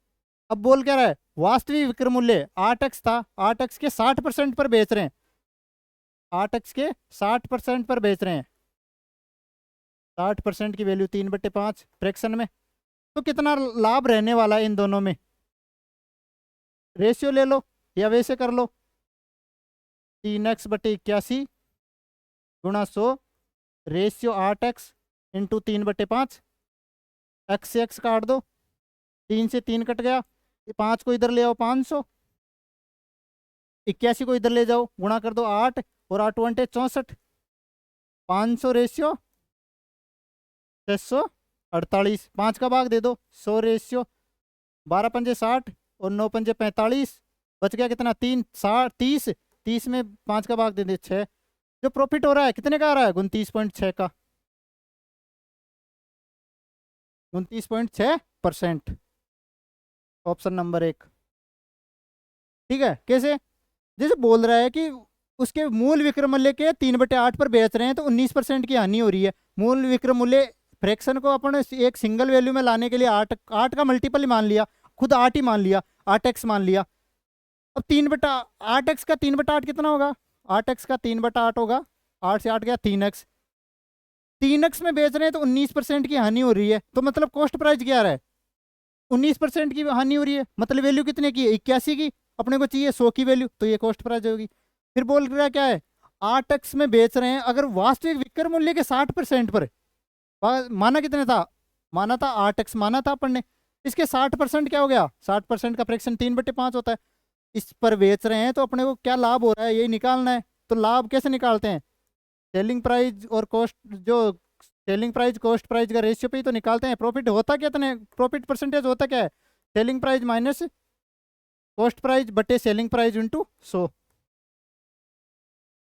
अब बोल क्या रहा है, वास्तविक विक्रय मूल्य 8x था, 8x के 60% पर बेच रहे हैं, 8x के 60% पर बेच रहे हैं, 60% की वैल्यू 3/5 फ्रैक्शन में, तो कितना लाभ रहने वाला है इन दोनों में, रेशियो ले लो या वैसे कर लो, 3x/81 गुणा 100, रेशियो 8x इंटू 3/5, x से x काट दो, 3 से 3 कट गया, 5 को इधर ले आओ 500, 81 को इधर ले जाओ, गुणा कर दो 8 और 8 × 64, 500 रेशियो 648, 5 का भाग दे दो 100 रेशियो 12 पंजे 60 और 9 पंजे 45, बच गया कितना 3 30, 30 में 5 का भाग दे दे 6, जो प्रॉफिट हो रहा है कितने का आ रहा है 29.6 का, 29.6%, ऑप्शन नंबर 1। ठीक है, कैसे, जैसे बोल रहा है कि उसके मूल विक्रय मूल्य के 3/8 पर बेच रहे हैं तो 19% की हानि हो रही है, मूल विक्रय मूल्य फ्रैक्शन को अपन एक सिंगल वैल्यू में लाने के लिए 8 का मल्टीपल ही मान लिया, खुद 8 ही मान लिया, 8x मान लिया, अब 8x का 3/8 कितना होगा, 8x का 3/8 होगा, 8 से 8 गया 3x, 3x में बेच रहे हैं तो 19% की हानि हो रही है, तो मतलब कॉस्ट प्राइस क्या आ रहा है 19% की हानि हो रही है, मतलब वैल्यू कितने की है, 81 की। अपने को चाहिए 100 की वैल्यू, तो ये कॉस्ट प्राइस होगी। फिर बोल रहा क्या है, 8x में बेच रहे हैं अगर वास्तविक विक्रय मूल्य के 60% पर। माना कितने था, माना था 8x माना था अपन ने। इसके 60% क्या हो गया, 60% का फ्रैक्शन 3/5 होता है। इस पर बेच रहे हैं तो अपने को क्या लाभ हो रहा है, यही निकालना है। तो लाभ कैसे निकालते हैं, सेलिंग प्राइस और कॉस्ट, जो सेलिंग प्राइस कॉस्ट प्राइस का रेशियो पे ही तो निकालते हैं। प्रॉफिट होता क्या, इतने प्रॉफिट परसेंटेज होता क्या है, selling price minus cost price बटे सेलिंग प्राइस इंटू 100।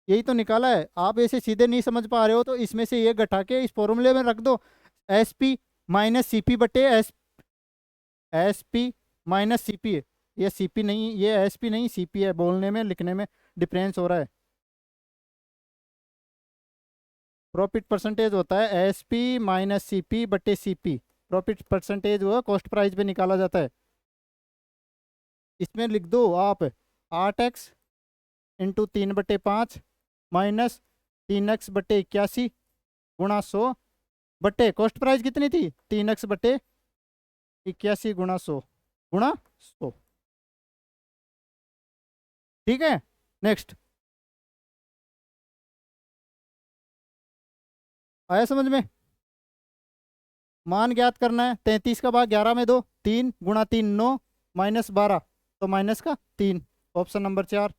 यही तो निकाला है। आप ऐसे सीधे नहीं समझ पा रहे हो तो इसमें से ये घटा के इस फॉर्मूले में रख दो, S P minus C P बटे S P minus C P. ये सी पी नहीं, ये एस पी नहीं सी पी है, बोलने में लिखने में डिफरेंस हो रहा है। प्रॉफिट परसेंटेज होता है S P minus C P बटे सी पी। प्रॉफिट परसेंटेज वो कॉस्ट प्राइस पे निकाला जाता है। इसमें लिख दो आप 8x इंटू 3/5 माइनस 3x बटे 81 गुणा 100 बटे कॉस्ट प्राइस कितनी थी, 3x बटे 81 गुणा 100 गुणा 100। ठीक है, नेक्स्ट। आया समझ में। मान ज्ञात करना है, 33 का भाग 11 में दो, 3 गुणा 3 9 माइनस 12, तो माइनस का 3, ऑप्शन नंबर 4।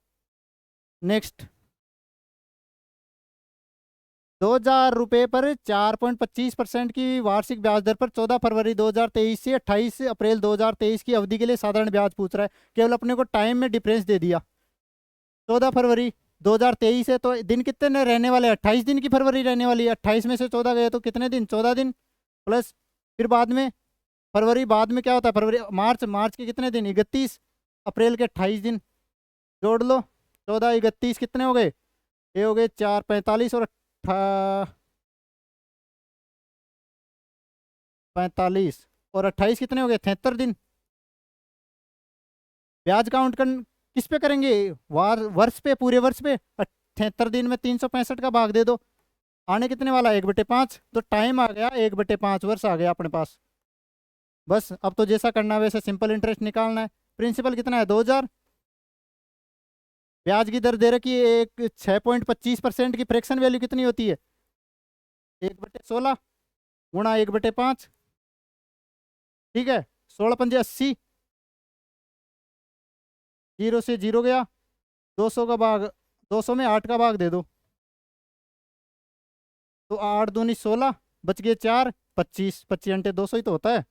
नेक्स्ट, 2,000 रुपये पर 4.25% की वार्षिक ब्याज दर पर 14 फरवरी 2023 से 28 अप्रैल 2023 की अवधि के लिए साधारण ब्याज पूछ रहा है। केवल अपने को टाइम में डिफरेंस दे दिया। 14 फरवरी 2023 है तो दिन कितने रहने वाले, 28 दिन की फरवरी रहने वाली है। 28 में से 14 गए तो कितने दिन, 14 दिन प्लस, फिर बाद में फरवरी, बाद में क्या होता है फरवरी, मार्च, मार्च के कितने दिन, 31, अप्रैल के 28 दिन, जोड़ लो। 14 31 कितने हो गए, ये हो गए 4 45 और 45 और 28 कितने हो गए, 73 दिन। ब्याज काउंट कर किस पे करेंगे, वर्ष पे, पूरे वर्ष पे। 73 दिन में 365 का भाग दे दो, आने कितने वाला, 1/5। तो टाइम आ गया 1/5 वर्ष आ गया अपने पास। बस अब तो जैसा करना है वैसे सिंपल इंटरेस्ट निकालना है। प्रिंसिपल कितना है, 2,000। ब्याज की दर दे रखी है एक 6.25% की, फ्रैक्शन वैल्यू कितनी होती है, 1/16 गुणा 1/5। ठीक है, 16 पंजे 80, 0 से 0 गया, 200 का भाग, 200 में 8 का भाग दे दो, तो 8 दूनी 16, बच गए 4, 25, 25 घंटे 200 ही तो होता है।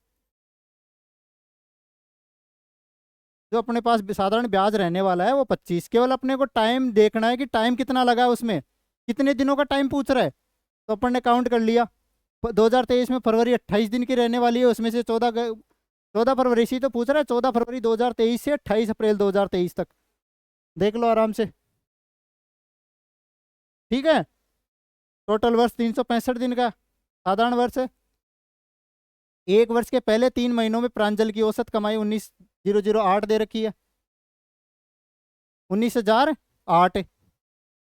जो अपने पास साधारण ब्याज रहने वाला है वो 25। केवल अपने को टाइम देखना है कि टाइम कितना लगा है, उसमें कितने दिनों का टाइम पूछ रहा है। तो अपन ने काउंट कर लिया, 2023 में फरवरी 28 दिन की रहने वाली है, उसमें से 14 फरवरी से ही तो पूछ रहा है, 14 फरवरी 2023 से 28 अप्रैल 2023 तक। देख लो आराम से। ठीक है, टोटल वर्ष 365 दिन का साधारण वर्ष है। एक वर्ष के पहले 3 महीनों में प्रांजल की औसत कमाई 19,008 दे रखी है, 19,008।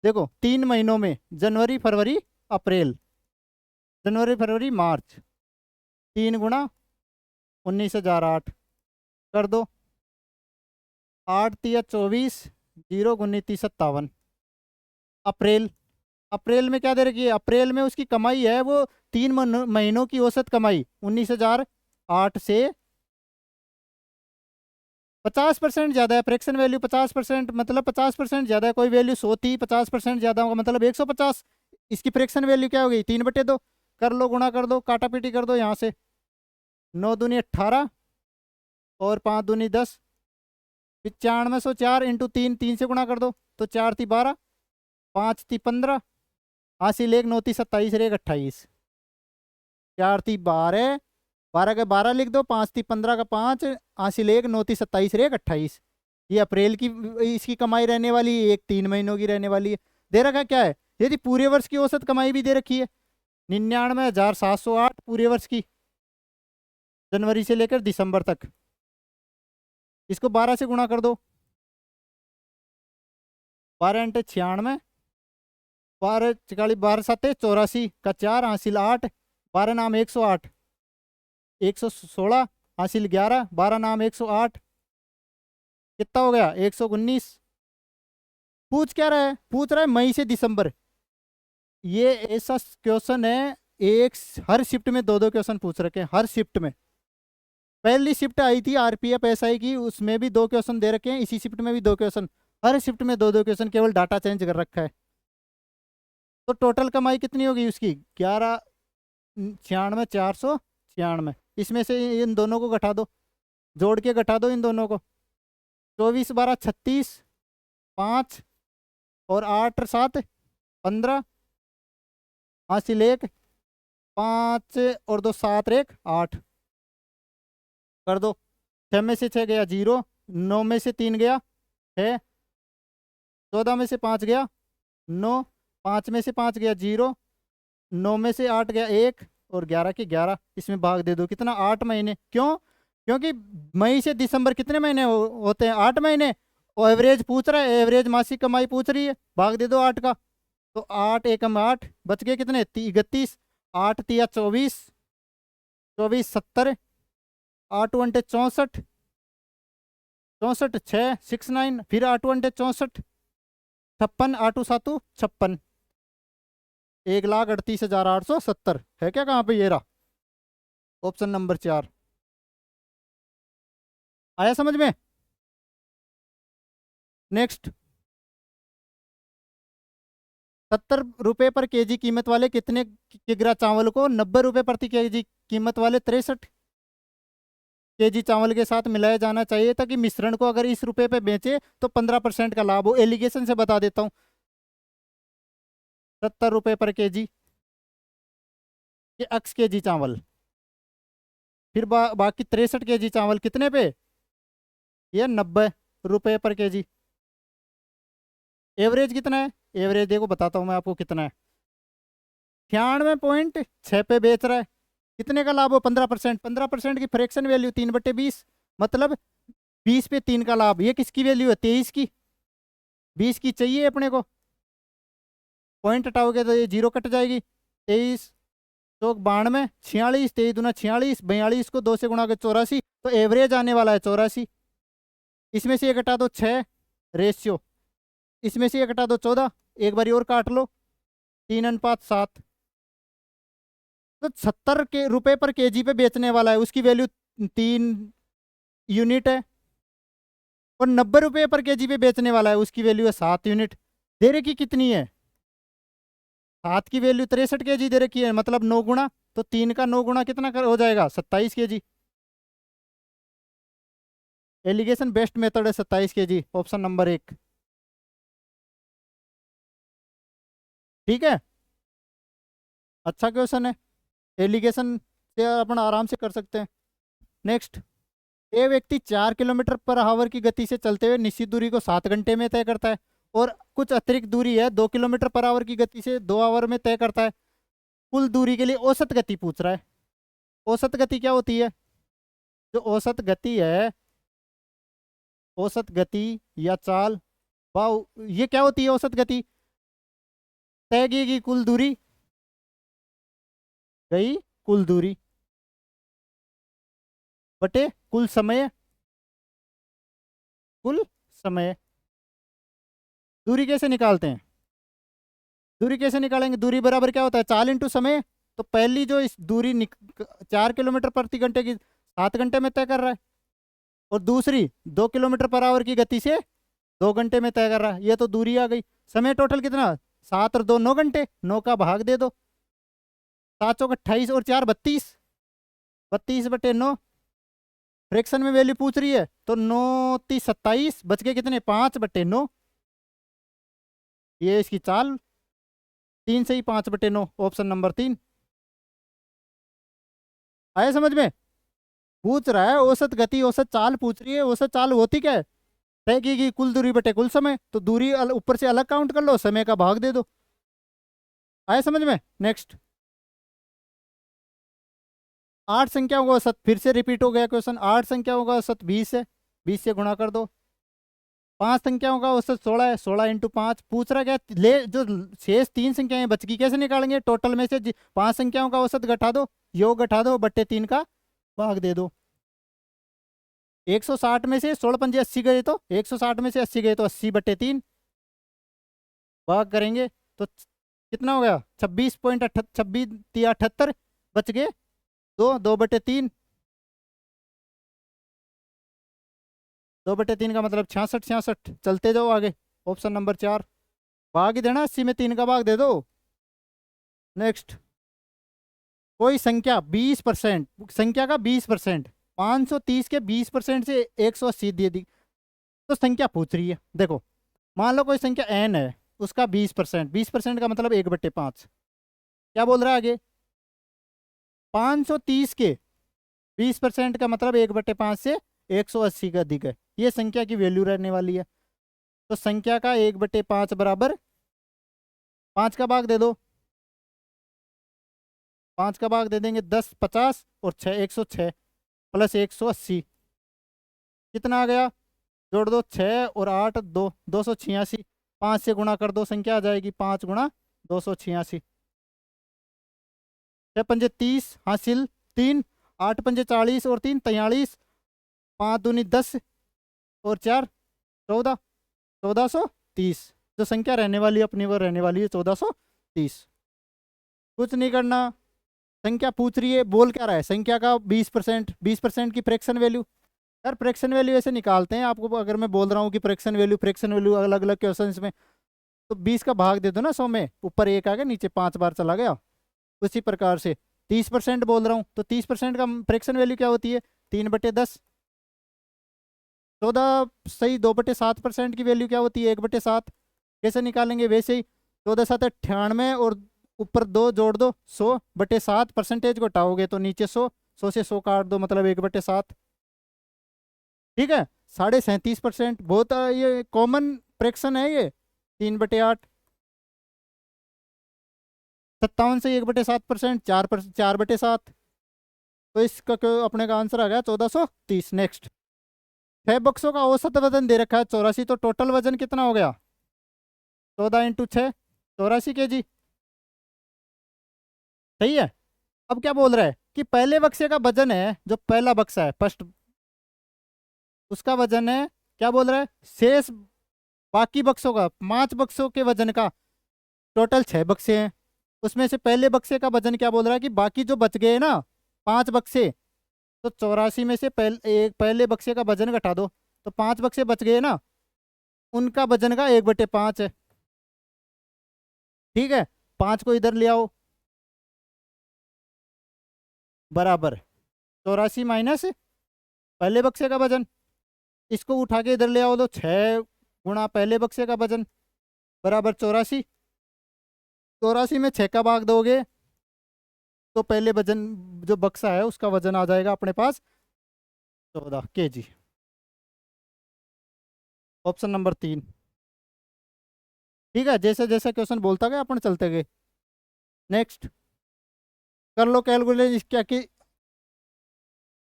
देखो 3 महीनों में, जनवरी फरवरी अप्रैल, जनवरी फरवरी मार्च, 3 गुणा 19,008 कर दो, 8 तिया 24, 0 19 57। अप्रैल, अप्रैल में क्या दे रखी है, अप्रैल में उसकी कमाई है वो 3 महीनों की औसत कमाई 19,008 से 50% ज्यादा है। फ्रैक्शन वैल्यू 50%, मतलब 50% ज्यादा है। कोई वैल्यू 100 थी, 50% ज्यादा होगा मतलब 150। इसकी फ्रैक्शन वैल्यू क्या हो गई, 3/2। कर लो, गुणा कर दो, काटा पीटी कर दो यहाँ से, 9 दूनी 18 और 5 दूनी 10, 9504 इंटू 3, 3 से गुणा कर दो तो 4 ती 12, 5 ती 15, 80 लेख 9 ती 27 रेख 28, 4 ती 12, 12 का 12 लिख दो, 5 ती 15 का 5, 80 लेख 9 ती 27 रेख 28। ये अप्रैल की इसकी कमाई रहने वाली है, एक 3 महीनों की रहने वाली है। दे रखा क्या है, यदि पूरे वर्ष की औसत कमाई भी दे रखी है 99,708 पूरे वर्ष की, जनवरी से लेकर दिसंबर तक। इसको 12 से गुणा कर दो, 12 × 96, 12 41, 12 7 84 का 4, हासिल 8, 12 नाम 108, 116, हासिल 11, 12 नाम 108, कितना हो गया 119। पूछ क्या रहा है, पूछ रहा है मई से दिसंबर। ये ऐसा क्वेश्चन है, एक हर शिफ्ट में दो दो क्वेश्चन पूछ रखे हैं, हर शिफ्ट में। पहली शिफ्ट आई थी आरपीएफ एसआई की, उसमें भी दो क्वेश्चन दे रखे हैं, इसी शिफ्ट में भी दो क्वेश्चन, हर शिफ्ट में दो दो क्वेश्चन, केवल डाटा चेंज कर रखा है। तो टोटल कमाई कितनी होगी उसकी, 11,96,496। इसमें से इन दोनों को घटा दो, जोड़ के घटा दो इन दोनों को। 24 12 36, 5 और 8 7 15, हासिल 1, 5 और 2 7 1 8 कर दो। 6 में से 6 गया 0, 9 में से 3 गया 6, 14 में से 5 गया 9, 5 में से 5 गया 0, 9 में से 8 गया 1 और 11 के 11। इसमें भाग दे दो, कितना 8 महीने। क्यों, क्योंकि मई से दिसंबर कितने महीने होते हैं, 8 महीने। और एवरेज पूछ रहा है, एवरेज मासिक कमाई पूछ रही है, भाग दे दो 8 का। तो 8 एकम 8, बच गए कितने 31, 8 तिया 24, 24 70, 8 वंटे 64, 64 6 69, फिर 8 वंटे 64, 56, 8 7 56, 1,38,870 है क्या, कहाँ पे ये रहा ऑप्शन नंबर 4। आया समझ में। नेक्स्ट, 70 रुपए पर केजी कीमत वाले कितने किग्रा चावल को 90 रुपए प्रति केजी कीमत वाले 63 केजी चावल के साथ मिलाया जाना चाहिए, ताकि मिश्रण को अगर इस रुपए पे बेचे तो 15% का लाभ हो। एलिगेशन से बता देता हूँ, 70 रुपए पर केजी के x केजी चावल, फिर बाकी 63 केजी चावल कितने पे, ये 90 रुपए पर केजी। एवरेज कितना है, एवरेज देखो बताता हूँ मैं आपको कितना है, 96.6 पे बेच रहा है। कितने का लाभ हो, 15%। 15% की फ्रैक्शन वैल्यू 3/20, मतलब 20 पे 3 का लाभ। ये किसकी वैल्यू है, 23 की, 20 की चाहिए अपने को। पॉइंट हटाओगे तो ये 0 कट जाएगी। 23 तो 92, 46, 23 दूना 46, 42 को 2 से गुणा के 84, तो एवरेज आने वाला है 84। इसमें से ये घटा दो 6 रेशियो, इसमें से ये घटा दो 14, एक बारी और काट लो 3:7। तो 70 के रुपए पर केजी पे बेचने वाला है, उसकी वैल्यू 3 यूनिट है। और 90 रुपए पर केजी पे बेचने वाला है, उसकी वैल्यू है 7 यूनिट। दे रखी कितनी है, 7 की वैल्यू 63 केजी दे रखी है, मतलब 9 गुणा, तो 3 का 9 गुणा कितना हो जाएगा 27 केजी। एलिगेशन बेस्ट मेथड है 27 केजी, ऑप्शन नंबर 1। ठीक है, अच्छा क्वेश्चन है, एलिगेशन से अपन आराम से कर सकते हैं। नेक्स्ट, ये व्यक्ति 4 किलोमीटर पर आवर की गति से चलते हुए निश्चित दूरी को 7 घंटे में तय करता है, और कुछ अतिरिक्त दूरी है 2 किलोमीटर पर आवर की गति से 2 आवर में तय करता है। कुल दूरी के लिए औसत गति पूछ रहा है। औसत गति क्या होती है, जो औसत गति है, औसत गति या चाल, वाह, ये क्या होती है औसत गति, तय की कुल दूरी गई, कुल दूरी बटे कुल समय, कुल समय। दूरी कैसे निकालते हैं, दूरी कैसे निकालेंगे, दूरी बराबर क्या होता है, चाल इंटू समय। तो पहली जो इस दूरी 4 किलोमीटर प्रति घंटे की 7 घंटे में तय कर रहा है, और दूसरी 2 किलोमीटर पर आवर की गति से 2 घंटे में तय कर रहा है। ये तो दूरी आ गई। समय टोटल कितना, 7 और 2 9 घंटे, 9 का भाग दे दो, 7 चौक 28 और 4 32, 32/9। फ्रैक्शन में वैल्यू पूछ रही है, तो 9 30 27, बच गए कितने 5/9। ये इसकी चाल, 3 से ही 5/9, ऑप्शन नंबर 3। आया समझ में। पूछ रहा है औसत गति, औसत चाल पूछ रही है। औसत चाल होती क्या है, तय की कुल दूरी बटे कुल समय, तो दूरी ऊपर से अलग काउंट कर लो, समय का भाग दे दो। आया समझ में। नेक्स्ट, 8 संख्याओं का औसत, फिर से रिपीट हो गया क्वेश्चन। 8 संख्याओं का औसत 20 है, 20 से गुणा कर दो। 5 संख्याओं का औसत 16 है, 16 इंटू 5। पूछ रहा क्या, ले जो शेष 3 संख्याएं बच गई कैसे निकालेंगे, टोटल में से 5 संख्याओं का औसत घटा दो, योग घटा दो, बट्टे 3 का भाग दे दो। 160 में से 16 पंजे 80 गए, तो 160 में से 80 गए तो 80/3 भाग करेंगे तो कितना हो गया? 26.78 बच गए 2/3। 2/3 का मतलब 66। चलते जाओ आगे। ऑप्शन नंबर 4 भाग ही देना, 80 में 3 का भाग दे दो। नेक्स्ट, कोई संख्या 20%, संख्या का 20%, 530 के 20% से 180 दे दी तो संख्या पूछ रही है। देखो, मान लो कोई संख्या n है, उसका 20%, 20% का मतलब 1/5। क्या बोल रहा है आगे? 530 के 20% का मतलब 1/5 से 180 का अधिक है, ये संख्या की वैल्यू रहने वाली है। तो संख्या का 1/5 बराबर 5 का भाग दे दो। 5 का भाग दे देंगे 10, 50 और 6 106 प्लस 180 कितना आ गया? जोड़ दो 6 और 8 286। 5 से गुणा कर दो, संख्या आ जाएगी 5 गुणा 286। 6 पंजे 30 हासिल 3, 8 पंजे 40 और 3 43, 5 दूनी 10 और 4 14, 1430। जो संख्या रहने वाली है अपनी वो रहने वाली है 1430। कुछ नहीं करना, संख्या पूछ रही है, बोल क्या रहा है? संख्या का 20%, 20% की फ्रैक्शन वैल्यू। यार फ्रैक्शन वैल्यू ऐसे निकालते हैं आपको, अगर मैं बोल रहा हूँ कि फ्रैक्शन वैल्यू अलग अलग क्वेश्चंस में, तो 20 का भाग दे दो ना 100 में, ऊपर 1 आ गया नीचे 5 बार चला गया। उसी प्रकार से 30% बोल रहा हूँ तो 30% का फ्रैक्शन वैल्यू क्या होती है? 3/10। 14 सही 2/7% की वैल्यू क्या होती है? 1/7। कैसे निकालेंगे? वैसे ही 14 7 98 और ऊपर 2 जोड़ दो 100/7, परसेंटेज को हटाओगे तो नीचे 100, 100 से 100 काट दो मतलब 1/7। ठीक है, 37.5%। बहुत ये कॉमन फ्रैक्शन है ये 3/8। 57 से 1/7%, 4/7। तो इसका अपने का आंसर आ गया 1430। नेक्स्ट, 6 बक्सों का औसत वजन दे रखा है 84, तो टोटल वजन कितना हो गया? 14 × 6 84 kg। सही है। अब क्या बोल रहा है कि पहले बक्से का वजन है, जो पहला बक्सा है फर्स्ट, उसका वजन है, क्या बोल रहा है? शेष बाकी बक्सों का, 5 बक्सों के वजन का, टोटल 6 बक्से हैं, उसमें से पहले बक्से का वजन क्या बोल रहा है कि बाकी जो बच गए ना 5 बक्से, तो 84 में से पहले बक्से का वजन घटा दो, तो 5 बक्से बच गए ना, उनका वजन का 1/5 है। ठीक है, 5 को इधर ले आओ, बराबर 84 माइनस पहले बक्से का वजन, इसको उठा के इधर ले आओ तो 6 गुणा पहले बक्से का वजन बराबर 84। 84 में 6 का भाग दोगे तो पहले वजन जो बक्सा है उसका वजन आ जाएगा अपने पास 14 kg। Option number 3। ठीक है, जैसे जैसे क्वेश्चन बोलता गया अपन चलते गए। नेक्स्ट, कर लो कैलकुलेशन। क्या कि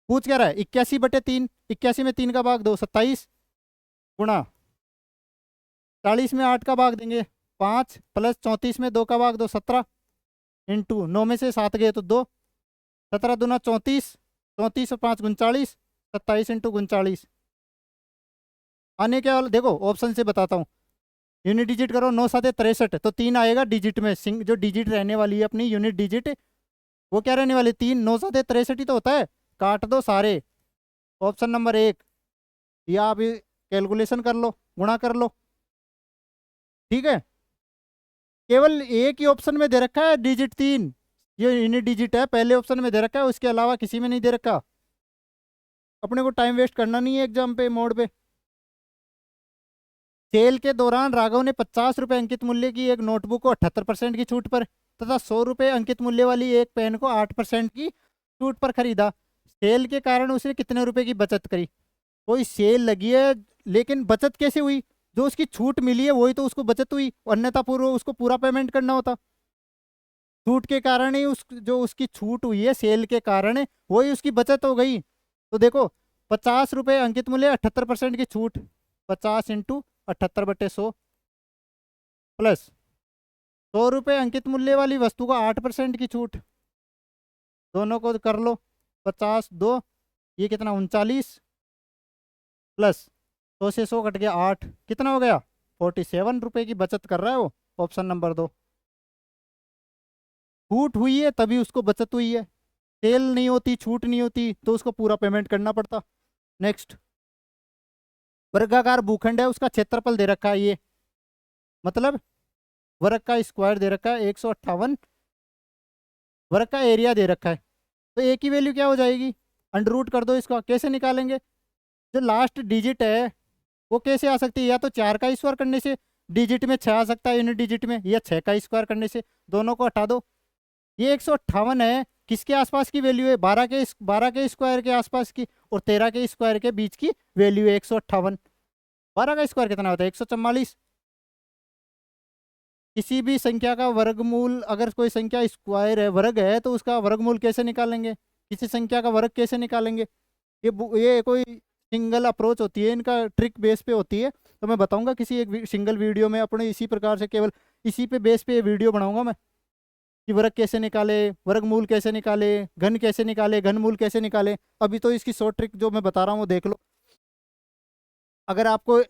पूछ क्या रहा है? 81/3, 81 में 3 का भाग दो 27 गुणा 40 में 8 का भाग देंगे 5 प्लस 34 में 2 का भाग दो 17 इंटू 9 में से 7 गए तो 2, 17 दूना 34, 34 और 5 39, 27 इंटू 39। आने क्या वाला देखो, ऑप्शन से बताता हूँ। यूनिट डिजिट करो, 9 7 63, तो 3 आएगा डिजिट में। जो डिजिट रहने वाली है अपनी यूनिट डिजिट, वो क्या रहने वाली? 3, 9 7 63 ही तो होता है। काट दो सारे। ऑप्शन नंबर 1, या आप कैलकुलेशन कर लो, गुणा कर लो। ठीक है, केवल एक ही ऑप्शन में दे रखा है डिजिट 3, ये यूनिट डिजिट है, पहले ऑप्शन में दे रखा है, उसके अलावा किसी में नहीं दे रखा। अपने को टाइम वेस्ट करना नहीं है एग्जाम पे, मोड पे। सेल के दौरान राघव ने 50 रुपए अंकित मूल्य की एक नोटबुक को 78% की छूट पर तथा 100 रुपए अंकित मूल्य वाली एक पेन को 8% की छूट पर खरीदा। सेल के कारण उसने कितने रुपए की बचत करी? कोई सेल लगी है लेकिन बचत कैसे हुई? जो उसकी छूट मिली है वही तो उसको बचत हुई, अन्यथा पूर्व उसको पूरा पेमेंट करना होता। छूट के कारण ही जो उसकी छूट हुई है सेल के कारण, वही उसकी बचत हो गई। तो देखो, 50 रुपए अंकित मूल्य 78% की छूट, 50 इंटू 78/100 प्लस 100 रुपए अंकित मूल्य वाली वस्तु को 8% की छूट, दोनों को कर लो। 50 2, ये कितना 39 प्लस 100 से 100 कट गया 8, कितना हो गया 47 रुपये की बचत कर रहा है वो। Option number 2। छूट हुई है तभी उसको बचत हुई है, सेल नहीं होती, छूट नहीं होती तो उसको पूरा पेमेंट करना पड़ता। नेक्स्ट, वर्गाकार भूखंड है, उसका क्षेत्रफल दे रखा है ये, मतलब वर्ग का स्क्वायर दे रखा है, 158 वर्ग का एरिया दे रखा है। तो ए की वैल्यू क्या हो जाएगी, अंडर रूट कर दो इसका। कैसे निकालेंगे, जो लास्ट डिजिट है वो कैसे आ सकती है, या तो 4 का स्क्वायर करने से डिजिट में 6 आ सकता है यूनिट डिजिट में, या 6 का स्क्वायर करने से, दोनों को हटा दो। ये 158 है, किसके आसपास की वैल्यू है, 12 के स्क्वायर के आसपास की, और 13 के स्क्वायर के बीच की वैल्यू है 158। 12 का स्क्वायर कितना होता है 144। किसी भी संख्या का वर्गमूल, अगर कोई संख्या स्क्वायर है, वर्ग है, तो उसका वर्गमूल कैसे निकालेंगे, किसी संख्या का वर्ग कैसे निकालेंगे। ये कोई सिंगल अप्रोच होती है, इनका ट्रिक बेस पे होती है, तो मैं बताऊंगा किसी एक सिंगल वीडियो में अपने इसी प्रकार से, केवल इसी पे बेस पे वीडियो बनाऊंगा मैं, कि वर्ग कैसे निकाले, वर्गमूल कैसे निकाले, घन कैसे निकाले, घनमूल कैसे निकाले। अभी तो इसकी शॉर्ट ट्रिक जो मैं बता रहा हूँ वो देख लो। अगर आपको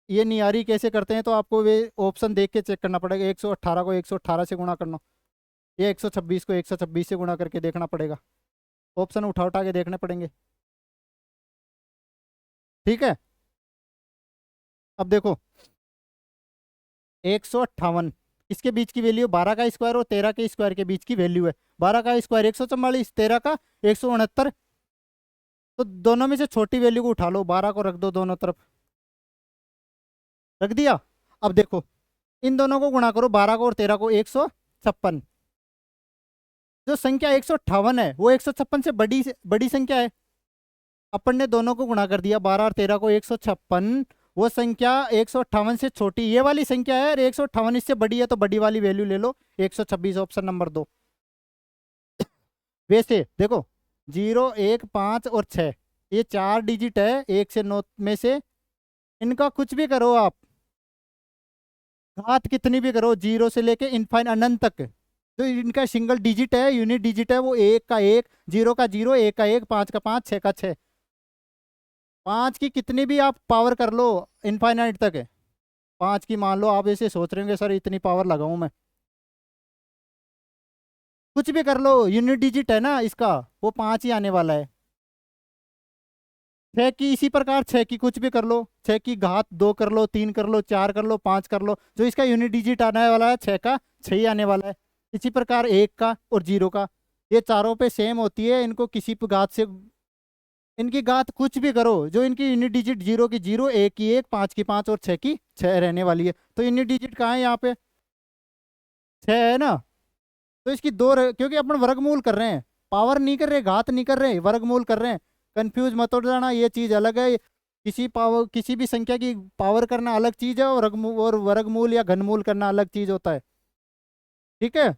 ये नहीं आ रही कैसे करते हैं, तो आपको वे ऑप्शन देख के चेक करना पड़ेगा। 118 को 118 से गुणा करना, ये 126 को 126 से गुणा करके देखना पड़ेगा, ऑप्शन उठा उठा के देखने पड़ेंगे। ठीक है, अब देखो 158 इसके बीच की वैल्यू 12 का स्क्वायर और 13 के स्क्वायर के बीच की वैल्यू है। 12 का स्क्वायर 144, 13 का 169, तो दोनों में से छोटी वैल्यू को उठा लो, 12 को रख दो दोनों तरफ, रख दिया। अब देखो इन दोनों को गुणा करो, 12 को और 13 को, 156। जो संख्या 158 है वो 156 से बड़ी संख्या है। अपन ने दोनों को गुणा कर दिया, 12 और 13 को, 156। वो संख्या 158 से छोटी ये वाली संख्या है, और 158 इससे बड़ी है, तो बड़ी वाली वैल्यू ले लो, 126, ऑप्शन नंबर 2। वैसे देखो 0, 1, 5 और 6 ये 4 डिजिट है, 1 से 9 में से, इनका कुछ भी करो आप, घात कितनी भी करो, 0 से लेके इनफाइन अनंत तक, तो इनका सिंगल डिजिट है, यूनिट डिजिट है, वो 1 का 1, 0 का 0, 1 का 1, 5 का 5, 6 का 6। 5 की कितनी भी आप पावर कर लो इनफाइनाइट तक है, 5 की मान लो, आप ऐसे सोच रहे होंगे सर इतनी पावर लगाऊं मैं, कुछ भी कर लो, यूनिट डिजिट है ना इसका, वो 5 ही आने वाला है। 6 की इसी प्रकार, 6 की कुछ भी कर लो, 6 की घात 2 कर लो, 3 कर लो, 4 कर लो, 5 कर लो, जो इसका यूनिट डिजिट आने वाला है 6 का 6 ही आने वाला है। इसी प्रकार 1 का और 0 का, ये चारों पे सेम होती है, इनको किसी भी घात से, इनकी घात कुछ भी करो, जो इनकी यूनिट डिजिट 0 की 0, 1 की 1, 5 की 5 और 6 की 6 रहने वाली है। तो यूनिट डिजिट कहाँ है यहाँ पे, 6 है ना, तो इसकी क्योंकि अपन वर्गमूल कर रहे हैं, पावर नहीं कर रहे, घात नहीं कर रहे, वर्गमूल कर रहे हैं। कंफ्यूज मत हो जाना, ये चीज अलग है, किसी भी संख्या की पावर करना अलग चीज है, और वर्गमूल या घनमूल करना अलग चीज होता है। ठीक है,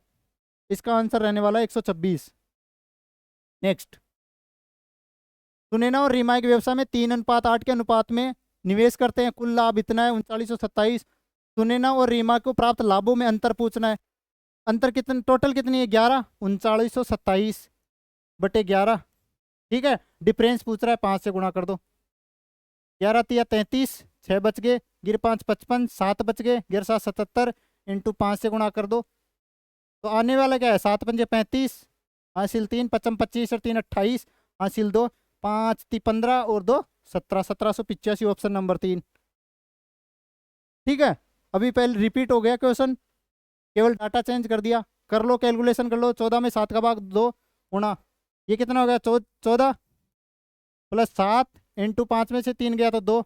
इसका आंसर रहने वाला है 126। नेक्स्ट, सुनैना और रीमा के व्यवसाय में 3:8 के अनुपात में निवेश करते हैं, कुल लाभ इतना है 3927। सुनैना और रीमा को प्राप्त लाभों में अंतर पूछना है। अंतर कितने, टोटल कितनी है 11, 3927 बटे 11। ठीक है, डिफरेंस पूछ रहा है, 5 से गुणा कर दो, 11 तिया 33, 6 बच गए, गिर 5 55, 7 बच गए, गिर 7 77, इंटू 5 से गुणा कर दो, तो आने वाला क्या है 7 पंजे 35, हासिल 3, 55 25 और 3 28, हासिल 2, 5 ती 15 और 2 17, 1785, ऑप्शन नंबर 3। ठीक है, अभी पहले रिपीट हो गया क्वेश्चन, केवल डाटा चेंज कर दिया। कर लो कैलकुलेशन कर लो, 14 में 7 का भाग 2 गुणा, ये कितना हो गया 14 प्लस 7 इंटू 5 में से 3 गया तो 2,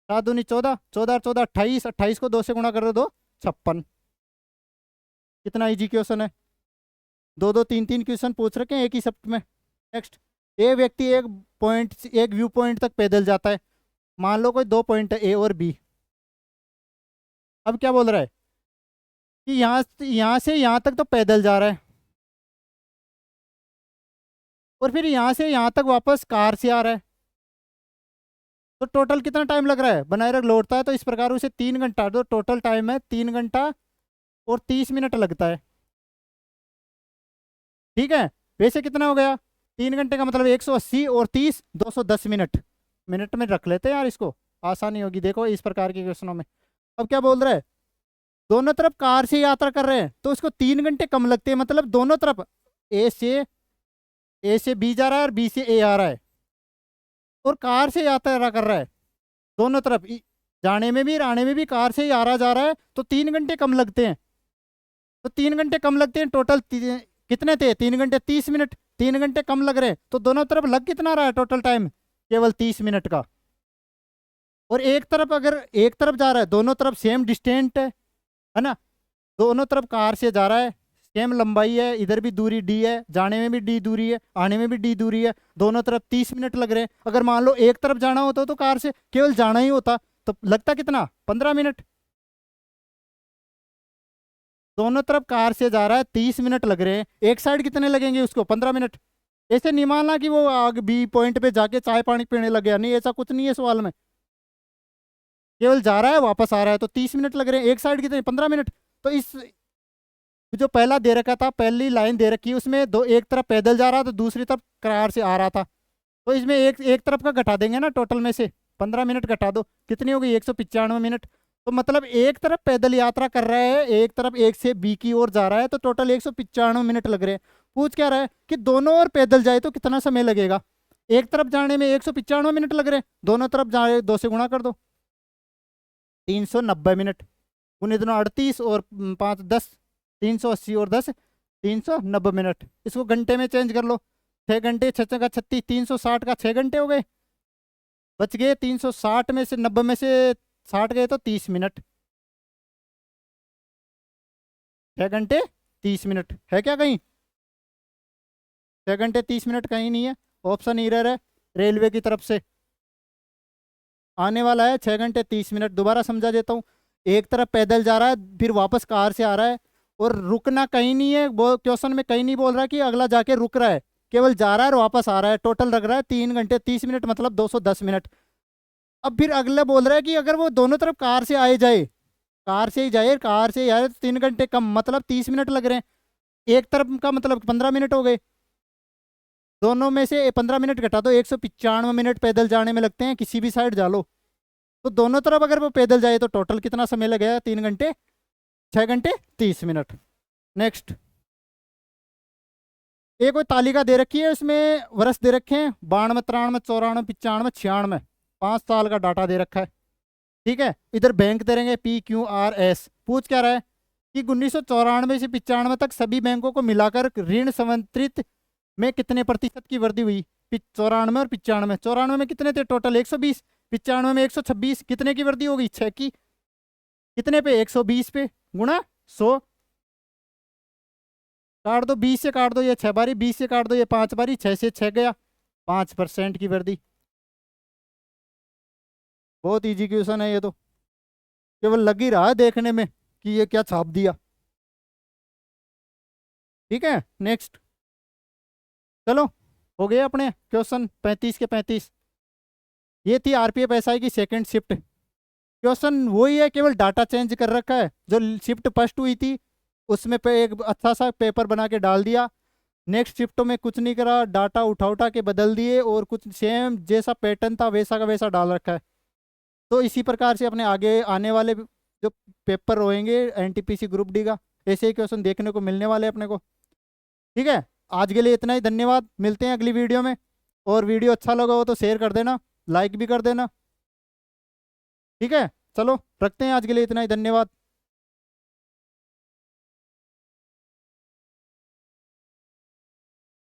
7 दूनी 14, 14 और 14 28, 28 को 2 से गुणा कर दो, 2 56। कितना इजी क्वेश्चन है, 2 2 3 3 क्वेश्चन पूछ रखे हैं एक ही शब्द में। नेक्स्ट, ए व्यक्ति एक व्यू पॉइंट तक पैदल जाता है, मान लो कोई 2 पॉइंट है ए और बी। अब क्या बोल रहा है कि यहाँ से यहाँ तक तो पैदल जा रहा है, और फिर यहाँ से यहाँ तक वापस कार से आ रहा है, तो टोटल कितना टाइम लग रहा है, बनाए रख लौटता है, तो इस प्रकार उसे 3 घंटा, तो टोटल टाइम है 3 घंटा और 30 मिनट लगता है। ठीक है, वैसे कितना हो गया, 3 घंटे का मतलब 180 और 30 210 मिनट। मिनट में रख लेते हैं यार, इसको आसानी होगी। देखो इस प्रकार के क्वेश्चनों में अब क्या बोल रहा है, दोनों तरफ कार से यात्रा कर रहे हैं तो इसको 3 घंटे कम लगते हैं, मतलब दोनों तरफ ए से बी जा रहा है और बी से ए आ रहा है, और कार से यात्रा कर रहा है दोनों तरफ, जाने में भी आने में भी कार से ही आ रहा जा रहा है, तो 3 घंटे कम लगते हैं। तो 3 घंटे कम लगते हैं, टोटल कितने थे, 3 घंटे 30 मिनट, 3 घंटे कम लग रहे हैं, तो दोनों तरफ लग कितना रहा है टोटल टाइम, केवल 30 मिनट का। और एक तरफ अगर एक तरफ जा रहा है, दोनों तरफ सेम डिस्टेंट है ना, दोनों तरफ कार से जा रहा है, सेम लंबाई है, इधर भी दूरी डी है, जाने में भी डी दूरी है, आने में भी डी दूरी है, दोनों तरफ 30 मिनट लग रहे हैं। अगर मान लो एक तरफ जाना होता तो कार से केवल जाना ही होता तो लगता कितना, 15 मिनट। दोनों तरफ कार से जा रहा है, 30 मिनट लग रहे हैं, एक साइड कितने लगेंगे उसको, 15 मिनट। ऐसे नहीं मानना कि वो आगे बी पॉइंट पे जाके चाय पानी पीने लग गया, नहीं, ऐसा कुछ नहीं है सवाल में, केवल जा रहा है वापस आ रहा है, तो 30 मिनट लग रहे हैं, एक साइड कितने, 15 मिनट। तो इस जो पहला दे रखा था, पहली लाइन दे रखी है उसमें दो, एक तरफ पैदल जा रहा था, दूसरी तरफ कार से आ रहा था, तो इसमें एक तरफ का घटा देंगे ना, टोटल में से 15 मिनट घटा दो, कितनी होगी, 195 मिनट। तो मतलब एक तरफ पैदल यात्रा कर रहा है, एक तरफ एक से बी की ओर जा रहा है, तो टोटल 195 मिनट लग रहे हैं। पूछ क्या रहा है कि दोनों ओर पैदल जाए तो कितना समय लगेगा, एक तरफ जाने में 195 मिनट लग रहे हैं, दोनों तरफ जाए 2 से गुणा कर दो, 390 मिनट, उन्हें दोनों 38 और 5 10, 380 और 10 390 मिनट। इसको घंटे में चेंज कर लो, 6 घंटे 6 का 36, 360 का 6 घंटे हो गए, बच गए 360 में से 90 में से 60 गए तो 30 मिनट, 6 घंटे 30 मिनट है क्या कहीं, 6 घंटे 30 मिनट कहीं नहीं है, ऑप्शन एरर है रेलवे की तरफ से, आने वाला है 6 घंटे 30 मिनट। दोबारा समझा देता हूँ, एक तरफ पैदल जा रहा है, फिर वापस कार से आ रहा है, और रुकना कहीं नहीं है, वो क्वेश्चन में कहीं नहीं बोल रहा है कि अगला जाके रुक रहा है, केवल जा रहा है और वापस आ रहा है, टोटल लग रहा है 3 घंटे 30 मिनट, मतलब 210 मिनट। अब फिर अगला बोल रहा है कि अगर वो दोनों तरफ कार से आए जाए, कार से ही जाए, कार से ही आए, तो 3 घंटे कम, मतलब 30 मिनट लग रहे हैं, एक तरफ का मतलब 15 मिनट हो गए, दोनों में से 15 मिनट घटा दो, 195 मिनट पैदल जाने में लगते हैं, किसी भी साइड जा लो, तो दोनों तरफ अगर वो पैदल जाए तो टोटल कितना समय लगेगा, 3 घंटे 6 घंटे 30 मिनट। नेक्स्ट, एक कोई तालिका दे रखी है, उसमें वर्ष दे रखे हैं 92 93 94 95 96, 5 साल का डाटा दे रखा है, ठीक है। इधर बैंक दे रहेंगे PQRS। पूछ क्या रहा है कि 1994 से 95 तक सभी बैंकों को मिलाकर ऋण संवितरित में कितने प्रतिशत की वृद्धि हुई, 94 और 95, 94 में कितने थे टोटल 120, 95 में 126, कितने की वृद्धि होगी, 6 की, कितने पे 120 पे, गुणा 100, काट दो 20 से, काट दो ये 6 बारी, 20 से काट दो ये 5 बारी, 6 से 6 गया, 5% की वृद्धि। बहुत इजी क्वेश्चन है ये तो, केवल लग ही रहा है देखने में कि ये क्या छाप दिया, ठीक है। नेक्स्ट, चलो हो गए अपने क्वेश्चन 35 के 35। ये थी RPF SI की सेकंड शिफ्ट, क्वेश्चन वही है, केवल डाटा चेंज कर रखा है, जो शिफ्ट फर्स्ट हुई थी उसमें पे एक अच्छा सा पेपर बना के डाल दिया, नेक्स्ट शिफ्टों में कुछ नहीं करा, डाटा उठा उठा के बदल दिए, और कुछ सेम जैसा पैटर्न था वैसा का वैसा डाल रखा है। तो इसी प्रकार से अपने आगे आने वाले जो पेपर होंगे NTPC ग्रुप डी का, ऐसे ही क्वेश्चन देखने को मिलने वाले अपने को, ठीक है। आज के लिए इतना ही, धन्यवाद, मिलते हैं अगली वीडियो में, और वीडियो अच्छा लगा हो तो शेयर कर देना, लाइक भी कर देना, ठीक है। चलो रखते हैं, आज के लिए इतना ही, धन्यवाद।